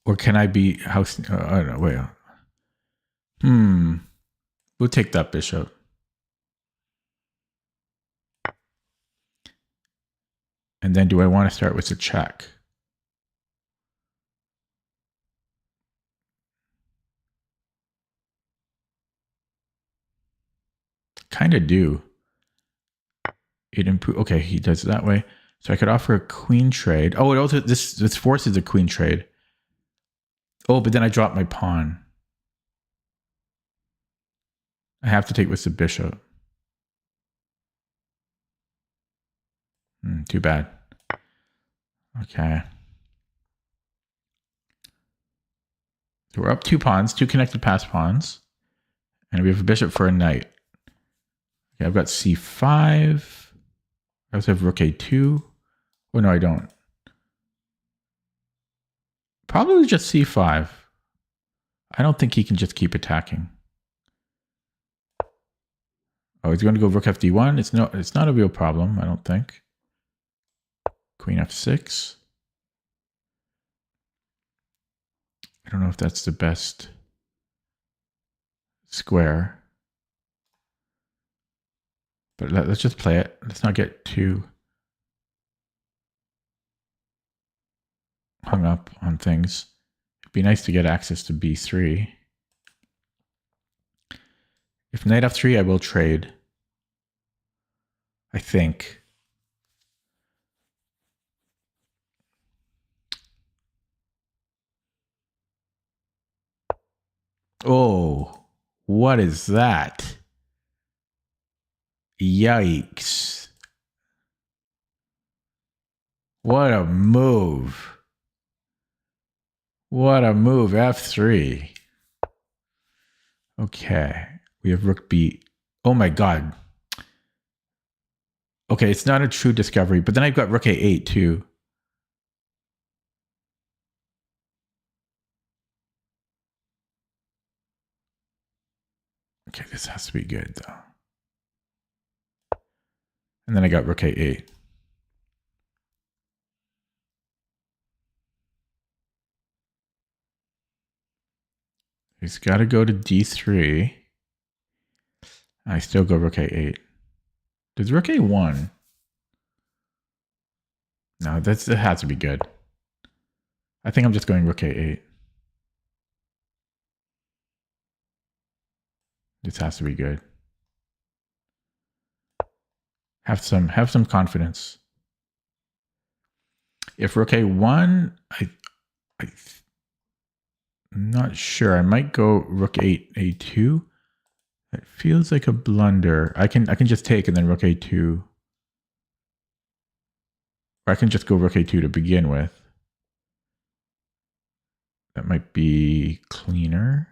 Or can I be house? I don't know. Wait. We'll take that bishop. And then do I want to start with a check? Kind of do. It improve. Okay, he does it that way. So I could offer a queen trade. Oh, it also this forces a queen trade. Oh, but then I drop my pawn. I have to take with the bishop. Too bad. Okay. So we're up 2 pawns, 2 connected pass pawns. And we have a bishop for a knight. Okay, I've got c5. I also have rook a2. Oh, no, I don't. Probably just c5. I don't think he can just keep attacking. Oh, he's going to go rook fd1. It's not a real problem, I don't think. Queen f6. I don't know if that's the best square. But let's just play it. Let's not get too hung up on things. It'd be nice to get access to b3. If knight f3, I will trade. I think. Oh, what is that? Yikes. What a move. What a move. F3. Okay. We have rook b. Oh my god. Okay, it's not a true discovery, but then I've got rook a8 too. Okay, this has to be good though. And then I got rook a8. He's got to go to d3. I still go rook a8. Does rook a1? No, that has to be good. I think I'm just going rook a8. This has to be good. Have some confidence. If rook a1, I'm not sure. I might go rook 8 a2. It feels like a blunder. I can just take and then rook a2. Or I can just go rook a2 to begin with. That might be cleaner.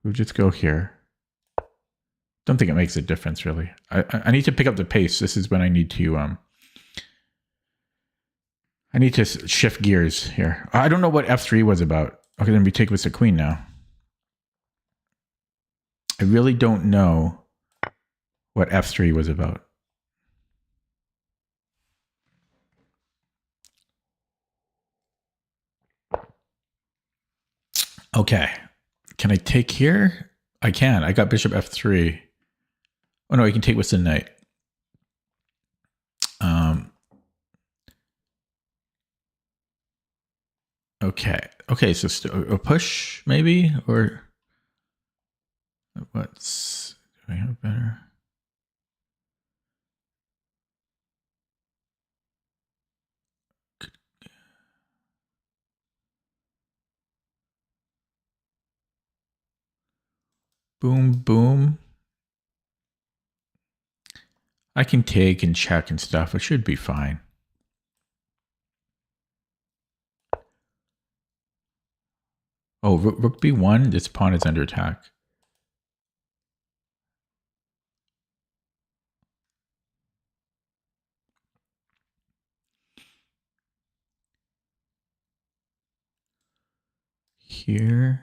We'll just go here. Don't think it makes a difference, really. I need to pick up the pace. This is when I need to shift gears here. I don't know what f3 was about. Okay, then we take with the queen now. I really don't know what f3 was about. Okay. Can I take here? I can. I got bishop f3. Oh no, you can take with the knight. Okay. Okay, so a push maybe, or what's, do I have better? Boom, boom. I can take and check and stuff. It should be fine. Oh, rook b1. This pawn is under attack. Here.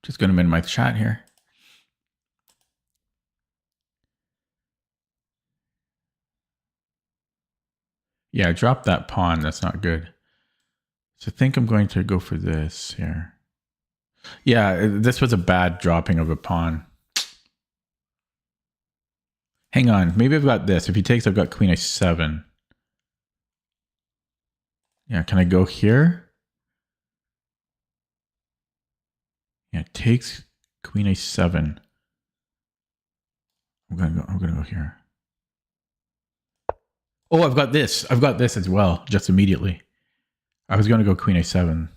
Just going to minimize the chat here. Yeah, drop that pawn. That's not good. So I think I'm going to go for this here. Yeah, this was a bad dropping of a pawn. Hang on. Maybe I've got this. If he takes, I've got queen a7. Yeah, can I go here? Yeah, takes queen a7. I'm gonna go here. Oh, I've got this. I've got this as well, just immediately. I was gonna go queen a7.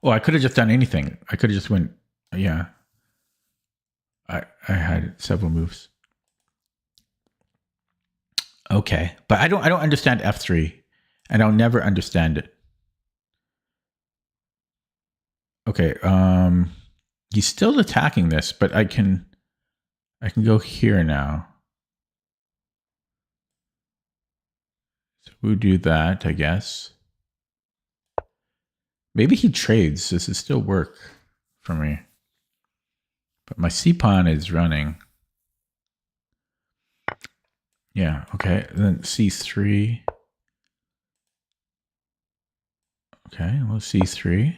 Oh, I could have just done anything. I could have just went, yeah. I had several moves. Okay, but I don't understand f3, and I'll never understand it. Okay, he's still attacking this, but I can go here now. So we'll do that, I guess. Maybe he trades. This is still work for me. But my c-pawn is running. Yeah, okay. Then c3. Okay, well, c3.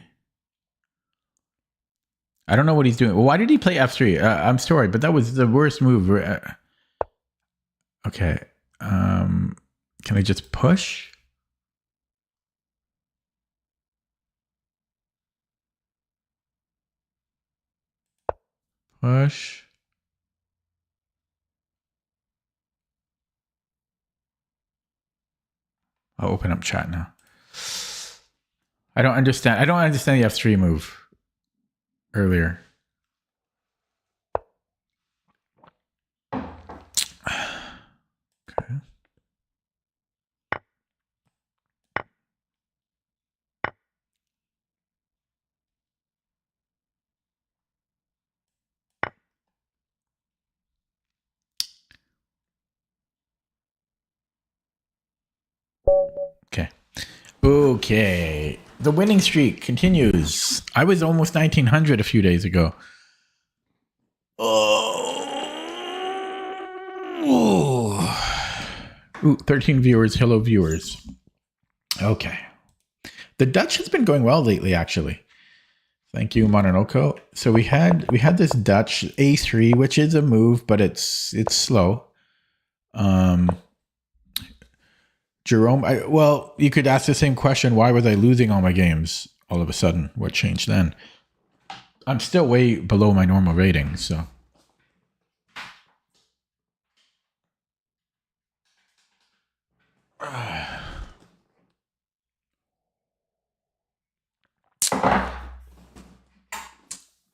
I don't know what he's doing. Well, why did he play f3? I'm sorry, but that was the worst move. Okay. Can I just push? Push. I'll open up chat now. I don't understand. I don't understand the f3 move earlier. Okay. Okay. Okay. The winning streak continues. I was almost 1900 a few days ago. Oh. Ooh, 13 viewers. Hello, viewers. Okay. The Dutch has been going well lately, actually. Thank you, Mononoko. So we had this Dutch a3, which is a move, but it's slow. Jerome, well, you could ask the same question. Why was I losing all my games all of a sudden? What changed then? I'm still way below my normal rating, so.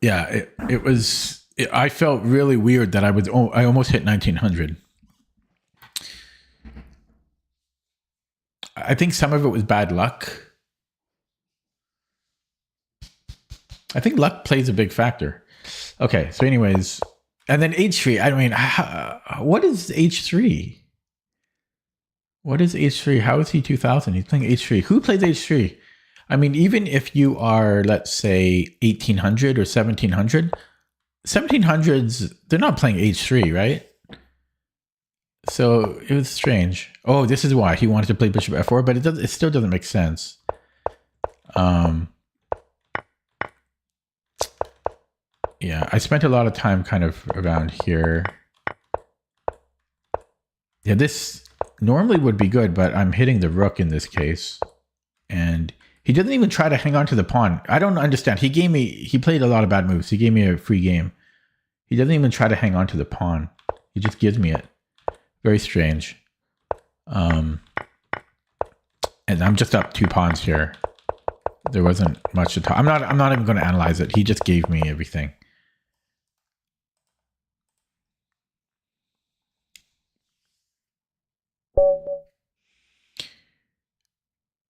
Yeah, it was. I felt really weird that I almost hit 1900. I think some of it was bad luck. I think luck plays a big factor. Okay, so anyways, and then H3. I mean, what is H3? What is H3? How is he 2000? He's playing H3. Who plays H3? I mean, even if you are, let's say, 1800 or 1700, 1700s, they're not playing H3, right? So it was strange. Oh, this is why he wanted to play Bishop F4, but it still doesn't make sense. Yeah, I spent a lot of time kind of around here. Yeah, this normally would be good, but I'm hitting the rook in this case. And he doesn't even try to hang on to the pawn. I don't understand. He played a lot of bad moves. He gave me a free game. He doesn't even try to hang on to the pawn. He just gives me it. Very strange. And I'm just up 2 pawns here. There wasn't much to talk. I'm not even going to analyze it. He just gave me everything.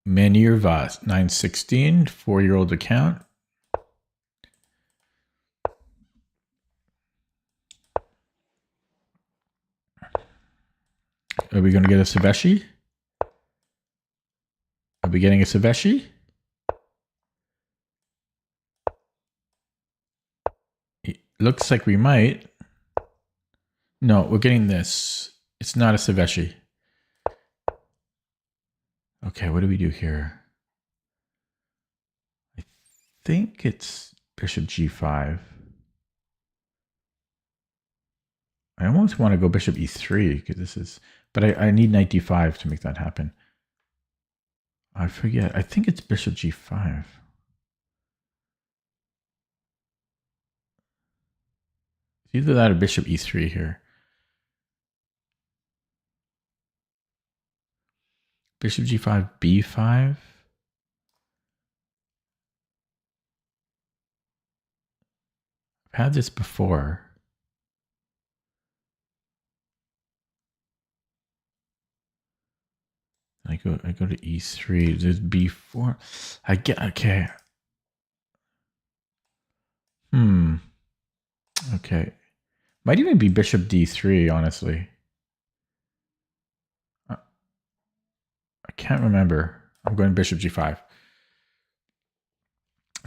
Manir Vaz, 916, 4-year-old account. Are we going to get a Saveshi? Are we getting a Saveshi? It looks like we might. No, we're getting this. It's not a Saveshi. Okay, what do we do here? I think it's Bishop G5. I almost want to go Bishop E3 because this is, but I need Knight D5 to make that happen. I forget. I think it's Bishop G5. It's either that or Bishop E3 here. Bishop G5, B5. I've had this before. I go to E3. There's B4. I get okay. Okay. Might even be Bishop D3, honestly. I can't remember. I'm going Bishop G5.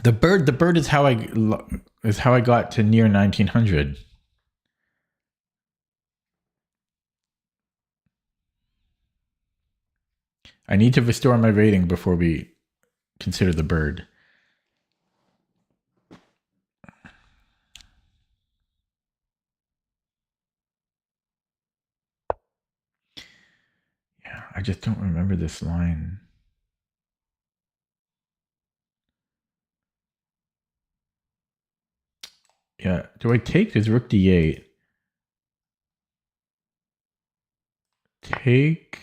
The bird is how I got to near 1900. I need to restore my rating before we consider the bird. Yeah, I just don't remember this line. Yeah, do I take this rook D8? Take.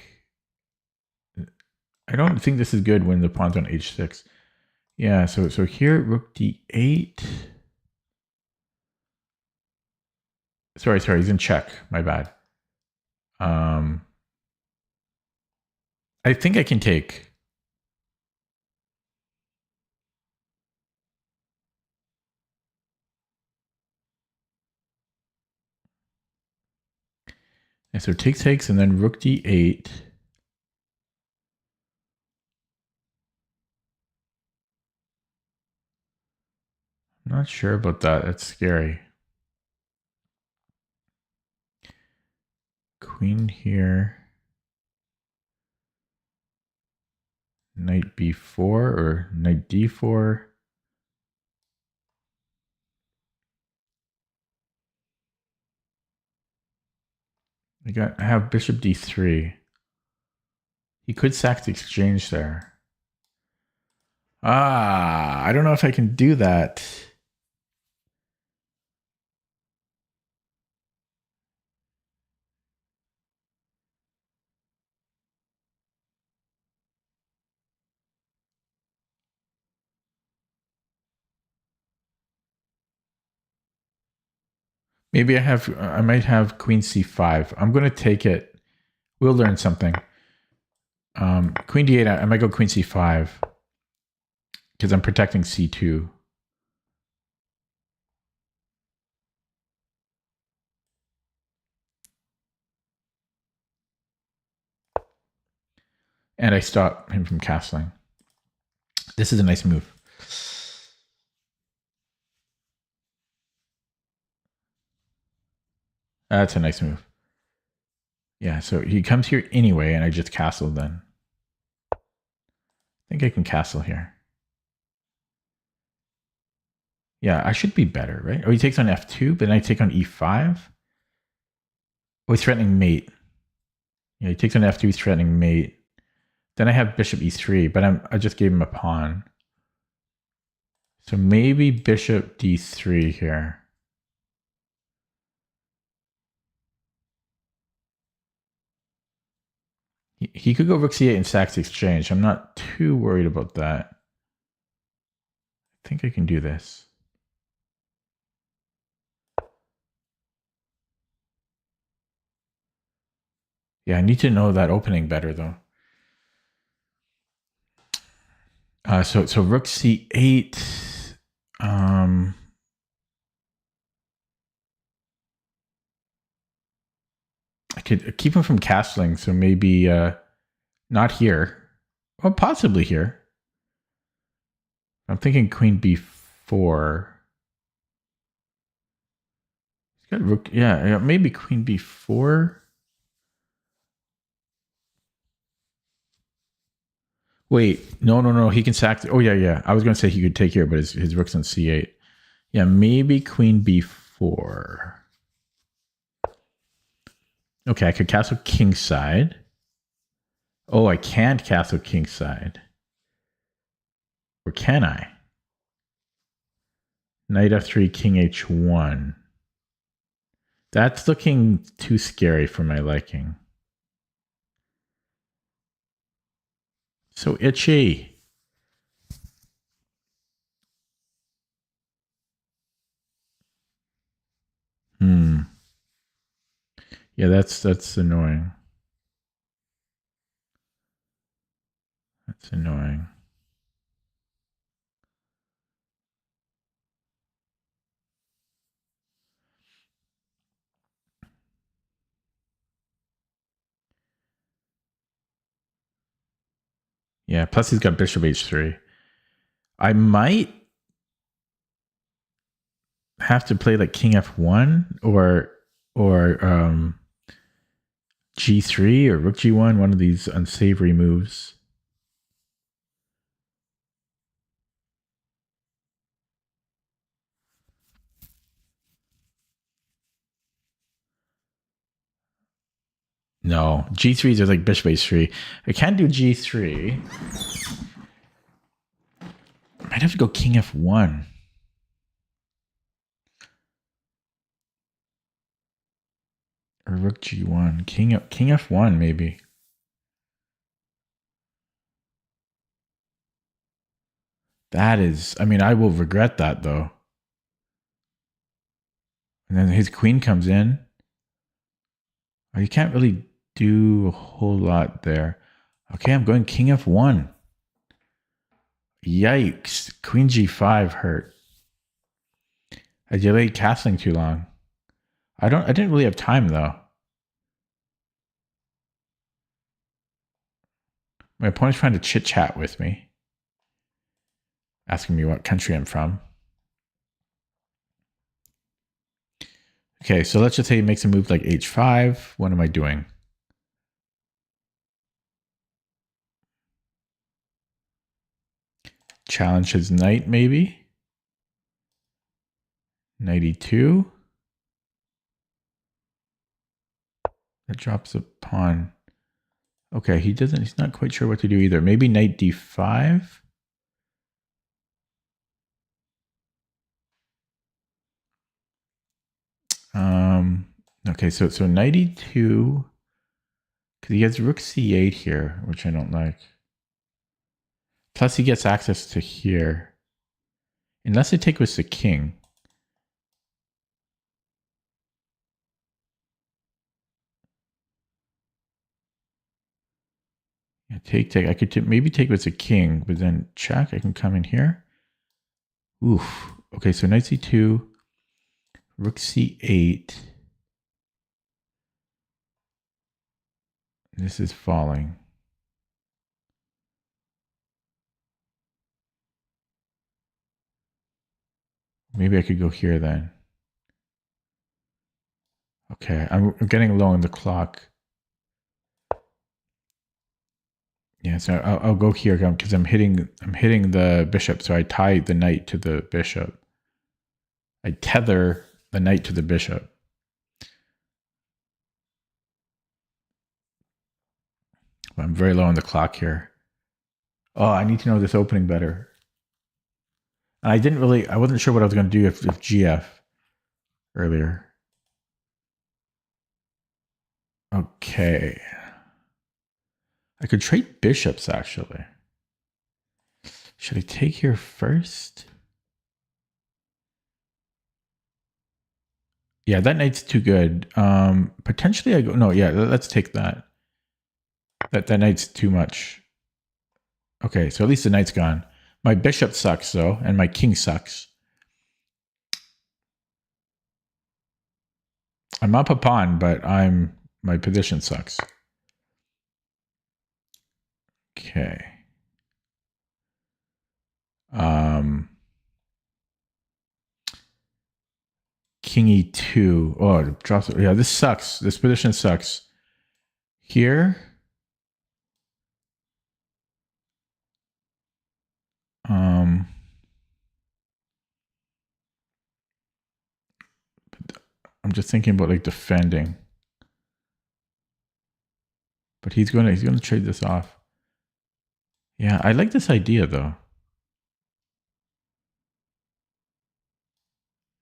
I don't think this is good when the pawn's on H6. Yeah, so here rook D8. Sorry, he's in check. My bad. I think I can take. And so takes, and then rook D8. I'm not sure about that. That's scary. Queen here. Knight B4 or Knight D4. I have Bishop D3. He could sack the exchange there. I don't know if I can do that. Maybe I might have queen c5. I'm going to take it. We'll learn something. Queen d8, I might go queen c5 because I'm protecting c2. And I stop him from castling. This is a nice move. That's a nice move. Yeah, so he comes here anyway, and I just castle then. I think I can castle here. Yeah, I should be better, right? Oh, he takes on f2, but then I take on e5. Oh, he's threatening mate. Yeah, he takes on f2, he's threatening mate. Then I have bishop e3, but I just gave him a pawn. So maybe bishop d3 here. He could go rook c8 and sacks exchange. I'm not too worried about that. I think I can do this. Yeah, I need to know that opening better though. So rook c8. I could keep him from castling, so maybe not here. Well, possibly here. I'm thinking queen b4. He's got rook. Yeah, maybe queen b4. Wait, no. He can sack. Oh yeah. I was gonna say he could take here, but his rook's on c8. Yeah, maybe queen b4. Okay, I could castle kingside. Oh, I can't castle kingside. Or can I? Knight f3, king h1. That's looking too scary for my liking. So itchy. Yeah, that's annoying. That's annoying. Yeah, plus he's got bishop h3. I might have to play like king f1 or g3 or rook g1, one of these unsavory moves. No, g3s are like bishop h3. I can't do g3. I might have to go king f1. Or rook g1. King f1 maybe. That is, I mean, I will regret that though. And then his queen comes in. Oh, you can't really do a whole lot there. Okay, I'm going king f1. Yikes. Queen g5 hurt. I delayed castling too long. I didn't really have time though. My opponent's trying to chit chat with me. Asking me what country I'm from. Okay, so let's just say he makes a move like h5. What am I doing? Challenge his knight, maybe? Knight e2. That drops a pawn. Okay, he's not quite sure what to do either. Maybe knight d5. Okay, so knight e2, because he has rook c8 here, which I don't like. Plus he gets access to here. Unless I take with the king. Yeah, take. I could maybe take with a king, but then check. I can come in here. Oof. Okay, so knight c2, rook c8. This is falling. Maybe I could go here then. Okay, I'm getting low on the clock. Yeah, so I'll go here because I'm hitting the bishop. So I tie the knight to the bishop. I tether the knight to the bishop. I'm very low on the clock here. Oh, I need to know this opening better. And I wasn't sure what I was going to do if GF earlier. Okay. I could trade bishops, actually. Should I take here first? Yeah, that knight's too good. Potentially I go... No, yeah, let's take that. That knight's too much. Okay, so at least the knight's gone. My bishop sucks, though, and my king sucks. I'm up a pawn, but my position sucks. Okay. King e2. Oh, it drops. Yeah, this sucks. This position sucks. Here. I'm just thinking about like defending. But he's gonna trade this off. Yeah, I like this idea though.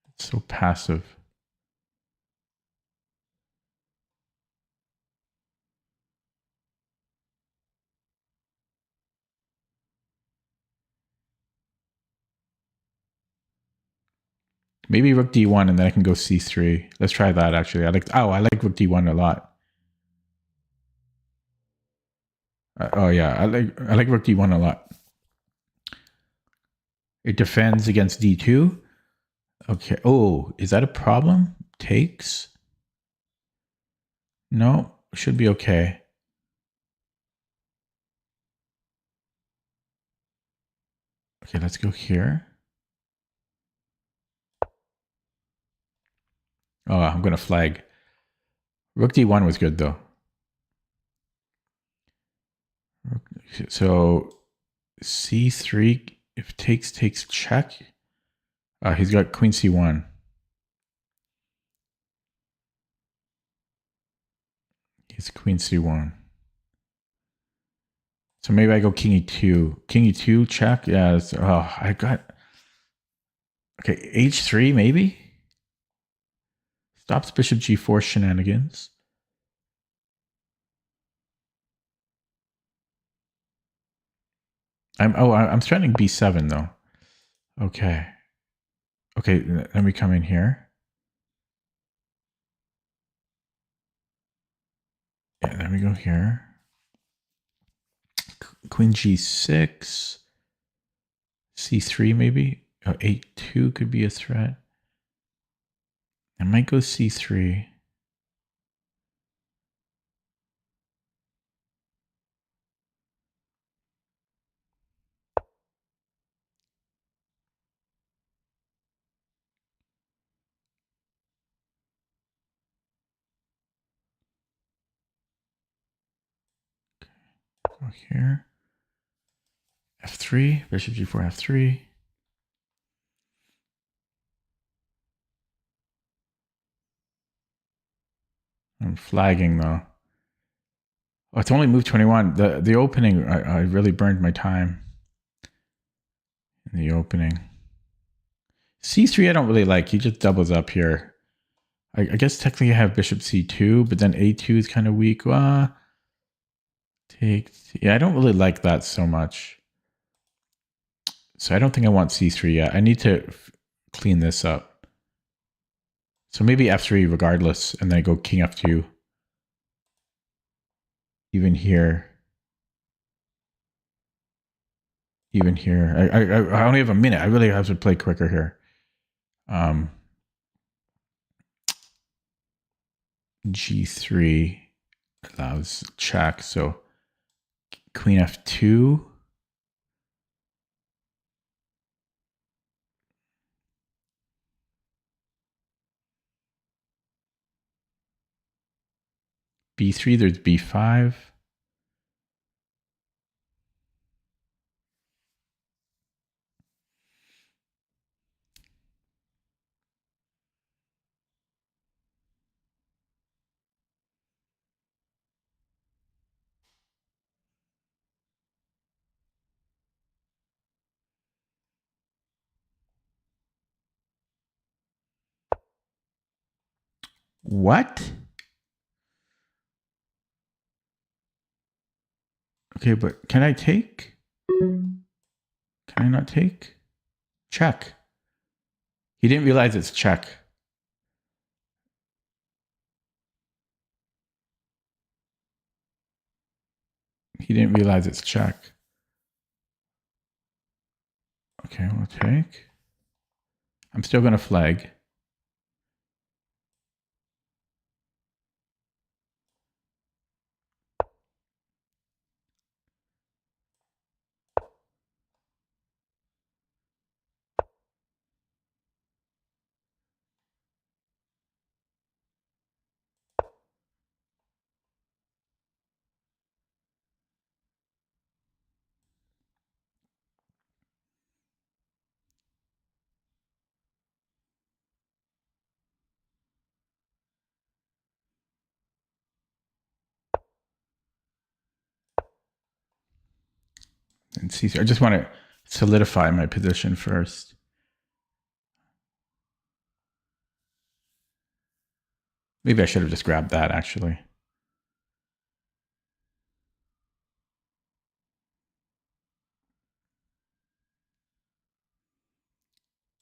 It's so passive. Maybe rook d1 and then I can go c3. Let's try that actually. I like rook d1 a lot. Oh yeah, I like rook d1 a lot. It defends against d2. Okay. Oh, is that a problem? Takes? No, should be okay. Okay, let's go here. Oh, I'm going to flag. Rook d1 was good, though. So c3, if takes check. He's got queen c1. He's queen c1. So maybe I go king e2. King e2 check. Yeah. I got... Okay, h3 maybe? Stops bishop g4 shenanigans. I'm threatening b7 though. Okay. Okay, let me come in here. Yeah, let me go here. Queen g6. c3 maybe. Oh, a2 could be a threat. I might go c3. Go here. f3. Bishop g4 f3. I'm flagging though. Oh, it's only move 21. The opening, I really burned my time in the opening. c3 I don't really like. He just doubles up here. I guess technically I have bishop c2, but then a2 is kind of weak. Yeah, I don't really like that so much. So I don't think I want c3 yet. I need to clean this up. So maybe f3 regardless, and then I go king f2. Even here. even here. I only have a minute. I really have to play quicker here. G3 allows check. So queen F2. B3, there's B5. What? Okay, but can I take? Can I not take? Check. He didn't realize it's check. He didn't realize it's check. Okay, we'll take. I'm still going to flag. And see, I just want to solidify my position first. Maybe I should have just grabbed that, actually.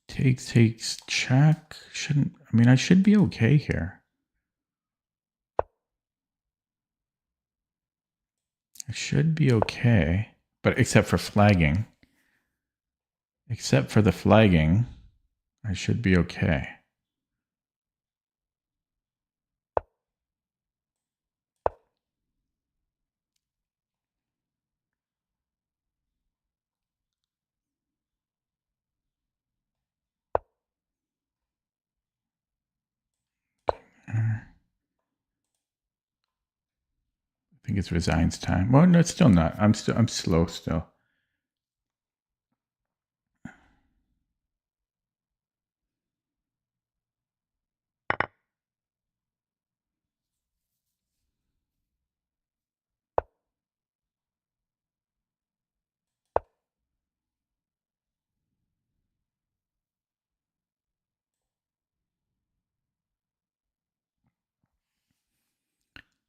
Takes, check. Shouldn't, I mean, I should be okay here. I should be okay, but except for flagging. Except for the flagging, I should be okay. I think it's resigns time. Well, no, it's still not. I'm slow still.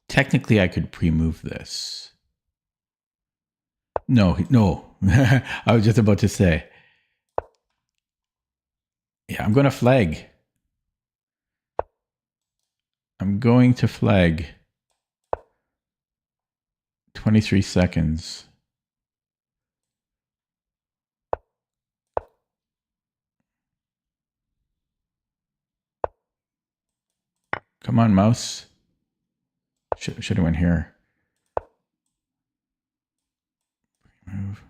Technically, I could pre-move this. No. I was just about to say. Yeah, I'm going to flag. I'm going to flag. 23 seconds. Come on, mouse. Should have went here. Move.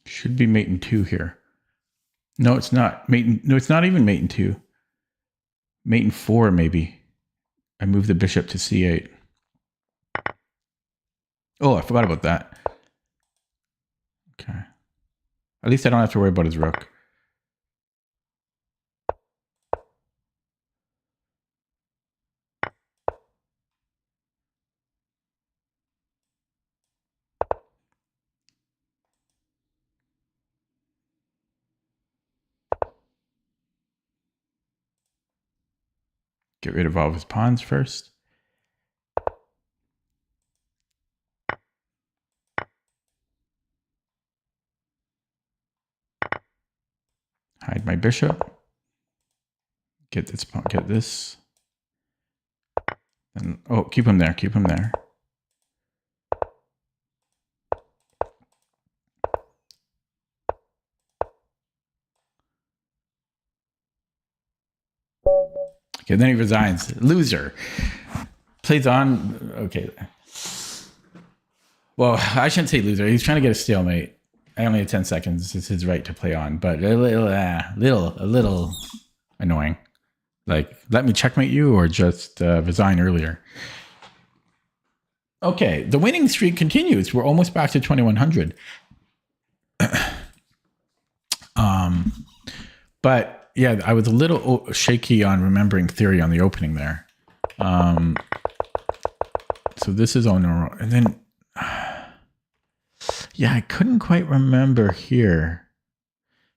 Should be mate in 2 here. No, it's not. No, it's not even mate in 2. Mate in 4, maybe. I move the bishop to c8. Oh, I forgot about that. Okay. At least I don't have to worry about his rook. Get rid of all of his pawns first. Hide my bishop. Get this pawn, get this. And oh, keep him there, keep him there. Okay, then he resigns. Loser. Plays on. Okay. Well, I shouldn't say loser. He's trying to get a stalemate. I only have 10 seconds. It's his right to play on, but a little annoying. Like, let me checkmate you or just resign earlier. Okay, the winning streak continues. We're almost back to 2100. But yeah, I was a little shaky on remembering theory on the opening there. So this is on, and then yeah, I couldn't quite remember here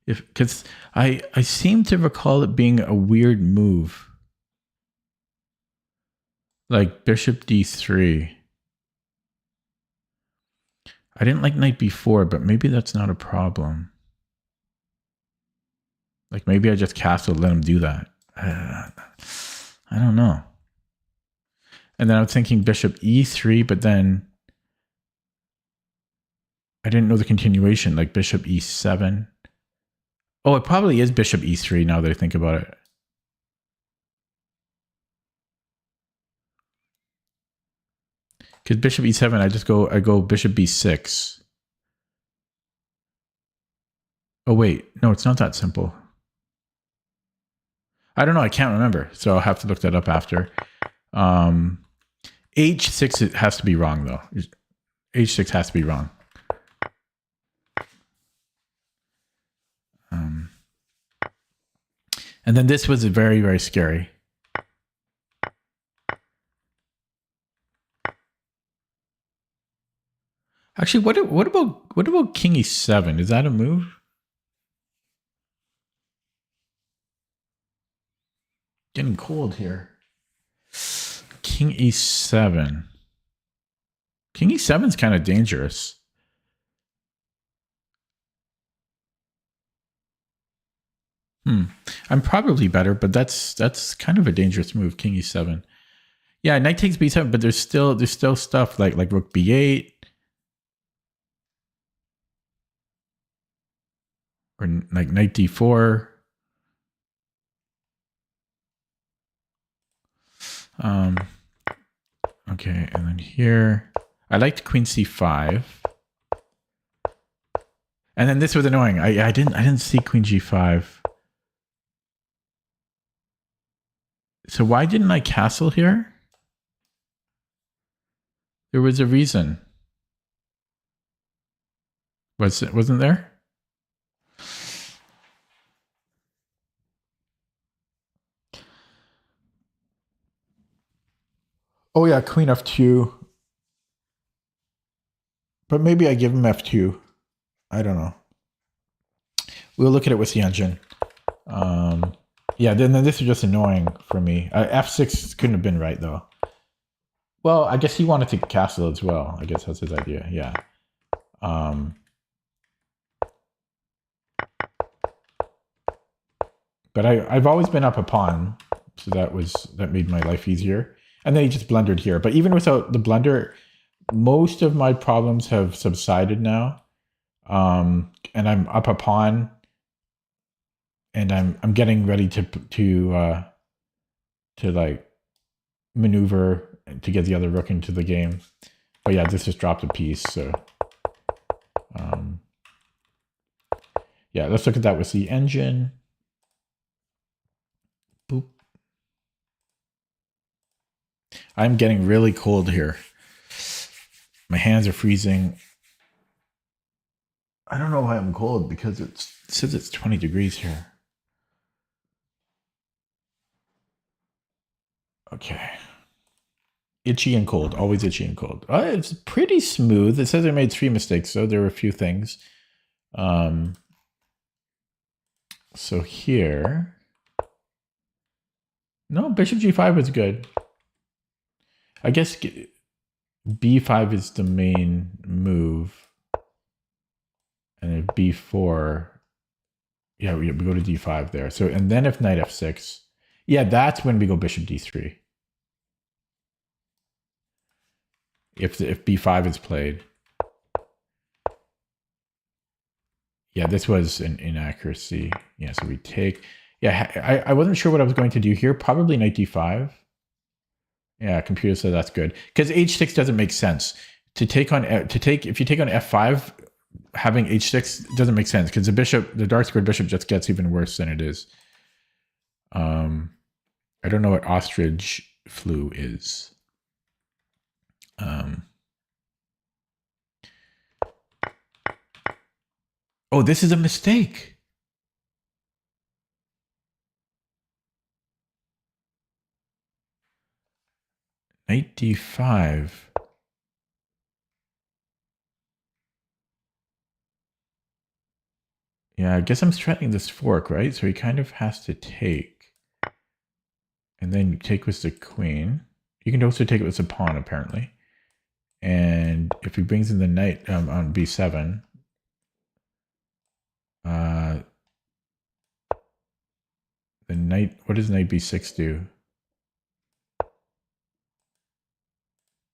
because I seem to recall it being a weird move, like bishop d3. I didn't like knight b4, but maybe that's not a problem. Like maybe I just castled, let him do that. I don't know. And then I was thinking bishop e3, but then I didn't know the continuation, like bishop e7. Oh, it probably is bishop e3 now that I think about it. Because bishop e7, I go bishop b6. Oh wait, no, it's not that simple. I don't know, I can't remember, so I'll have to look that up after. H6 it has to be wrong though. H6 has to be wrong. And then this was very, very scary. Actually, what about king e7? Is that a move? Getting cold here. King e7. King e7 is kind of dangerous. I'm probably better, but that's kind of a dangerous move. King e7. Yeah, knight takes b7, but there's still stuff like rook b8 or like knight d4. Okay, and then here I liked queen c5. And then this was annoying. I didn't see queen g5. So why didn't I castle here? There was a reason. Wasn't there? Oh yeah, queen f2. But maybe I give him f2. I don't know. We'll look at it with the engine. Yeah, then this is just annoying for me. F6 couldn't have been right though. Well, I guess he wanted to castle as well. I guess that's his idea. Yeah. But I've always been up a pawn, so that made my life easier. And then he just blundered here. But even without the blunder, most of my problems have subsided now. And I'm up a pawn, and I'm getting ready to like maneuver to get the other rook into the game. But yeah, this just dropped a piece. So yeah, let's look at that with the engine. Boop. I'm getting really cold here. My hands are freezing. I don't know why I'm cold because it says it's 20 degrees here. Okay. Itchy and cold. Always itchy and cold. It's pretty smooth. It says I made 3 mistakes, so there were a few things. So here... No, bishop g5 was good. I guess b5 is the main move. And then b4... Yeah, we go to d5 there. So, and then if knight f6... Yeah, that's when we go bishop d3. If b5 is played. Yeah, this was an inaccuracy. Yeah, so we take... Yeah, I wasn't sure what I was going to do here. Probably knight d5. Yeah, computer said that's good. Because h6 doesn't make sense. If you take on f5, having h6 doesn't make sense because the dark squared bishop just gets even worse than it is. I don't know what ostrich flu is. Oh, this is a mistake. Knight d5. Yeah, I guess I'm threatening this fork, right? So he kind of has to take. And then take with the queen. You can also take it with the pawn, apparently. And if he brings in the knight on b7, the knight, what does knight b6 do?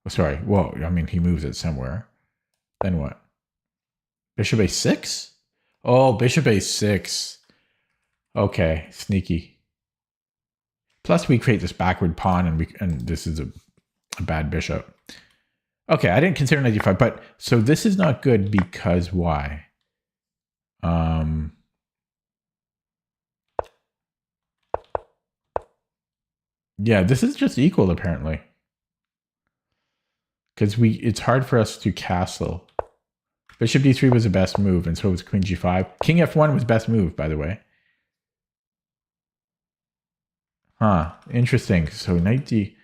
Oh, sorry. Well, I mean, he moves it somewhere. Then what? Bishop a6? Oh, bishop a6. Okay, sneaky. Plus, we create this backward pawn, and this is a bad bishop. Okay, I didn't consider knight d5, but so this is not good because why? Yeah, this is just equal apparently. Because it's hard for us to castle. Bishop d3 was the best move, and so was queen g5. King f1 was best move, by the way. Huh, interesting. So knight d...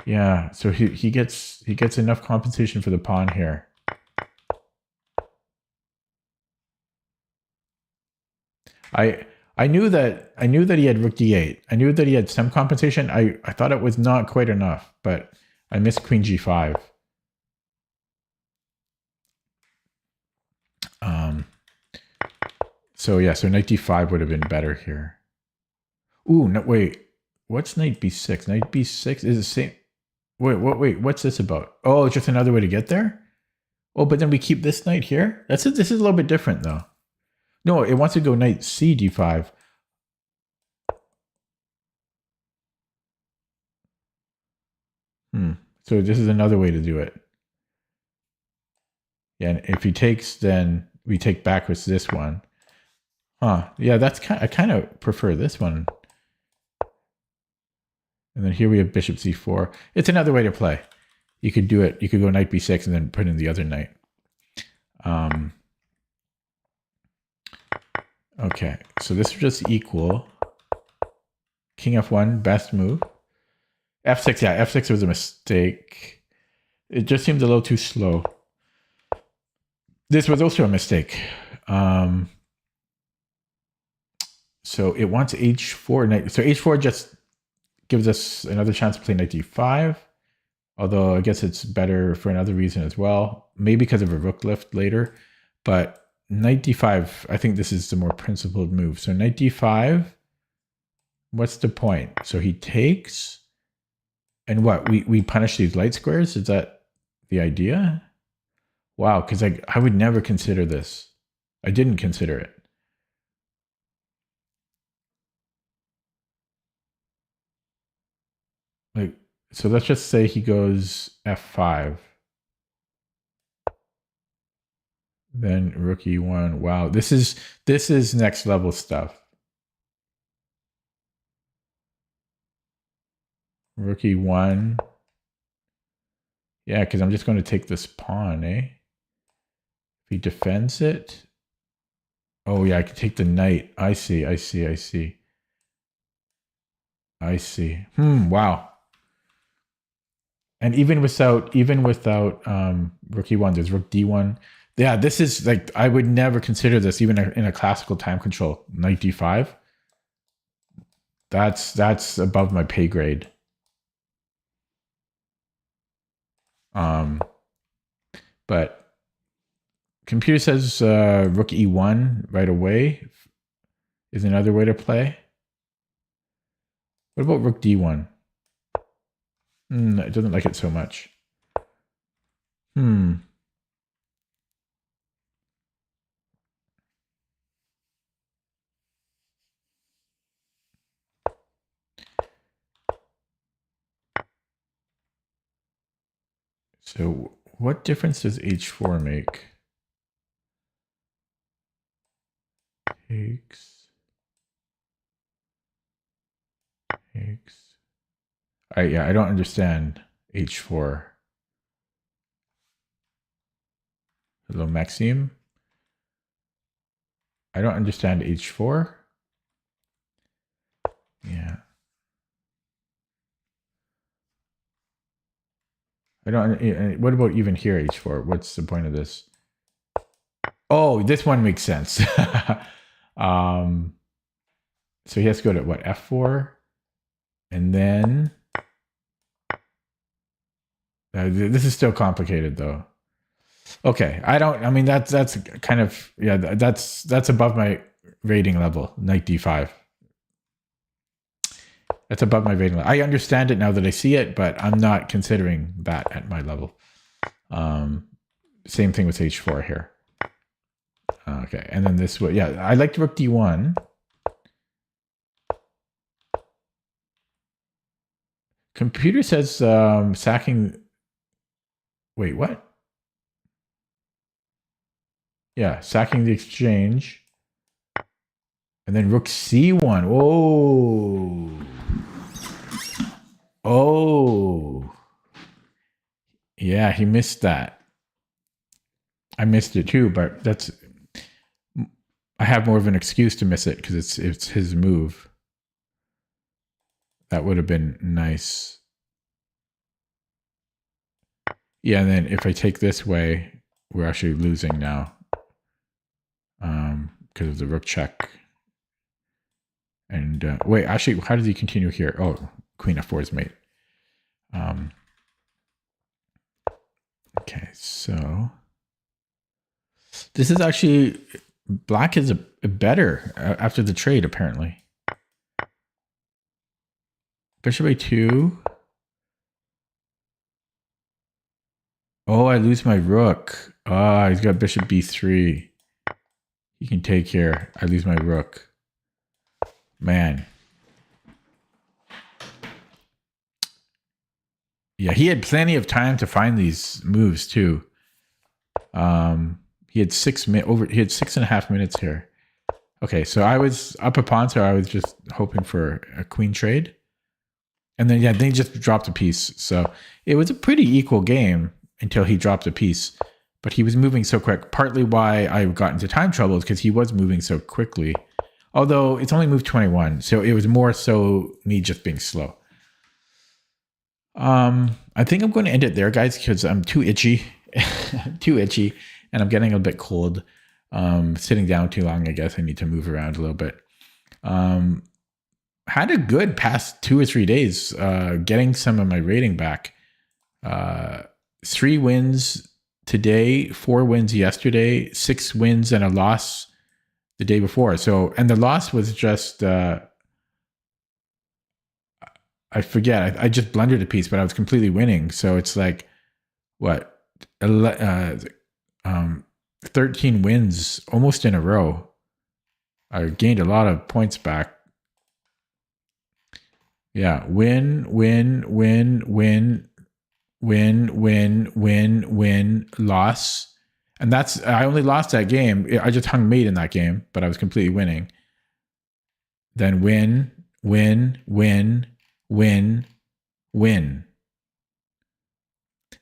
Yeah, so he gets enough compensation for the pawn here. I knew that he had rook d8. I knew that he had some compensation. I thought it was not quite enough, but I missed queen g5. So yeah, so knight d5 would have been better here. Ooh, no, wait. What's knight b6? Knight b6 is the same. Wait, what's this about? Oh, it's just another way to get there? Oh, but then we keep this knight here? This is a little bit different though. No, it wants to go knight c d5. So this is another way to do it. Yeah, and if he takes, then we take backwards this one. Huh. Yeah, I kind of prefer this one. And then here we have bishop c4. It's another way to play. You could do it. You could go knight b6 and then put in the other knight. Okay, so this is just equal. King f1, best move. f6, yeah, f6 was a mistake. It just seems a little too slow. This was also a mistake. So it wants h4 knight. So h4 just gives us another chance to play knight d5. Although I guess it's better for another reason as well. Maybe because of a rook lift later. But knight d5, I think this is the more principled move. So knight d5, what's the point? So he takes, and what? We punish these light squares? Is that the idea? Wow, because I would never consider this. I didn't consider it. Like, so let's just say he goes f5. Then rook e1. Wow, this is next level stuff. Rook e1. Yeah, because I'm just going to take this pawn, eh? If he defends it. Oh, yeah, I can take the knight. I see. I see. Wow. And even without rook e1, there's rook d1. Yeah, this is like, I would never consider this even in a classical time control. Knight d5. That's above my pay grade. But computer says rook e1 right away is another way to play. What about rook d1? It doesn't like it so much. So what difference does h4 make? Takes. I don't understand h4. Hello, Maxime. I don't understand h4. Yeah. I don't. What about even here, h4? What's the point of this? Oh, this one makes sense. So he has to go to what, f4, and then this is still complicated though. Okay, I mean that's kind of, yeah, that's above my rating level. Knight d5. That's above my rating level. I understand it now that I see it, but I'm not considering that at my level. Same thing with h4 here. Okay, and then this way, yeah, I like rook d1. Computer says sacking. Wait, what? Yeah, sacking the exchange. And then rook c1. Oh. Oh. Yeah, he missed that. I missed it too, but that's, I have more of an excuse to miss it because it's his move. That would have been nice. Yeah, and then if I take this way, we're actually losing now. Because of the rook check. And wait, actually, how does he continue here? Oh, queen f4 is mate. Okay, so this is actually, black is a better after the trade, apparently. Bishop a2. Oh, I lose my rook. Ah, he's got bishop b3. He can take here. I lose my rook. Man. Yeah, he had plenty of time to find these moves too. He had 6.5 minutes here. Okay, so I was up a pawn, so I was just hoping for a queen trade. And then, yeah, they just dropped a piece. So it was a pretty equal game until he dropped a piece. But he was moving so quick. Partly why I got into time trouble is because he was moving so quickly. Although it's only moved 21. So it was more so me just being slow. I think I'm going to end it there, guys, because I'm too itchy. Too itchy. And I'm getting a bit cold. Sitting down too long, I guess I need to move around a little bit. Had a good past 2 or 3 days, getting some of my rating back. 3 wins today, 4 wins yesterday, 6 wins and a loss the day before. So, and the loss was just, I forget, I just blundered a piece, but I was completely winning. So it's like, what, 13 wins almost in a row. I gained a lot of points back. Yeah, win, loss. And that's, I only lost that game. I just hung mate in that game, but I was completely winning. Then win.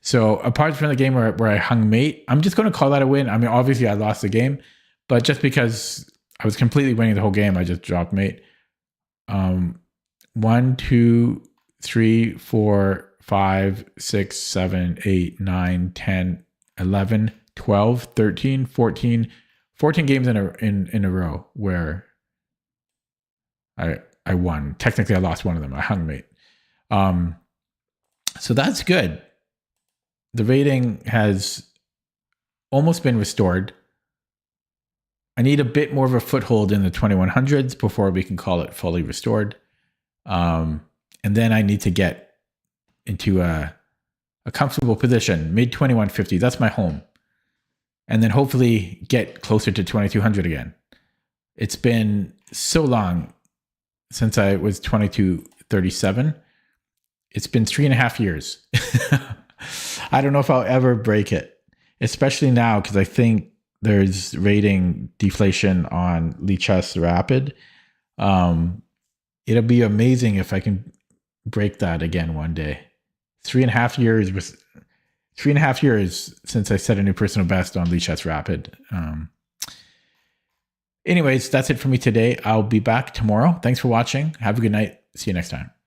So apart from the game where I hung mate, I'm just going to call that a win. I mean, obviously I lost the game, but just because I was completely winning the whole game, I just dropped mate. 1, 2, 3, 4, 5, 6, 7, 8, 9, 10, 11, 12, 13, 14 games in a row where I won. Technically, I lost one of them. I hung mate. So that's good. The rating has almost been restored. I need a bit more of a foothold in the 2100s before we can call it fully restored. And then I need to get into a comfortable position, mid 2150. That's my home. And then hopefully get closer to 2200 again. It's been so long since I was 2237. It's been 3.5 years. I don't know if I'll ever break it, especially now because I think there's rating deflation on Lichess Rapid. It'll be amazing if I can break that again one day. 3.5 years with 3.5 years since I set a new personal best on Lichess Rapid. Anyways, that's it for me today. I'll be back tomorrow. Thanks for watching. Have a good night. See you next time.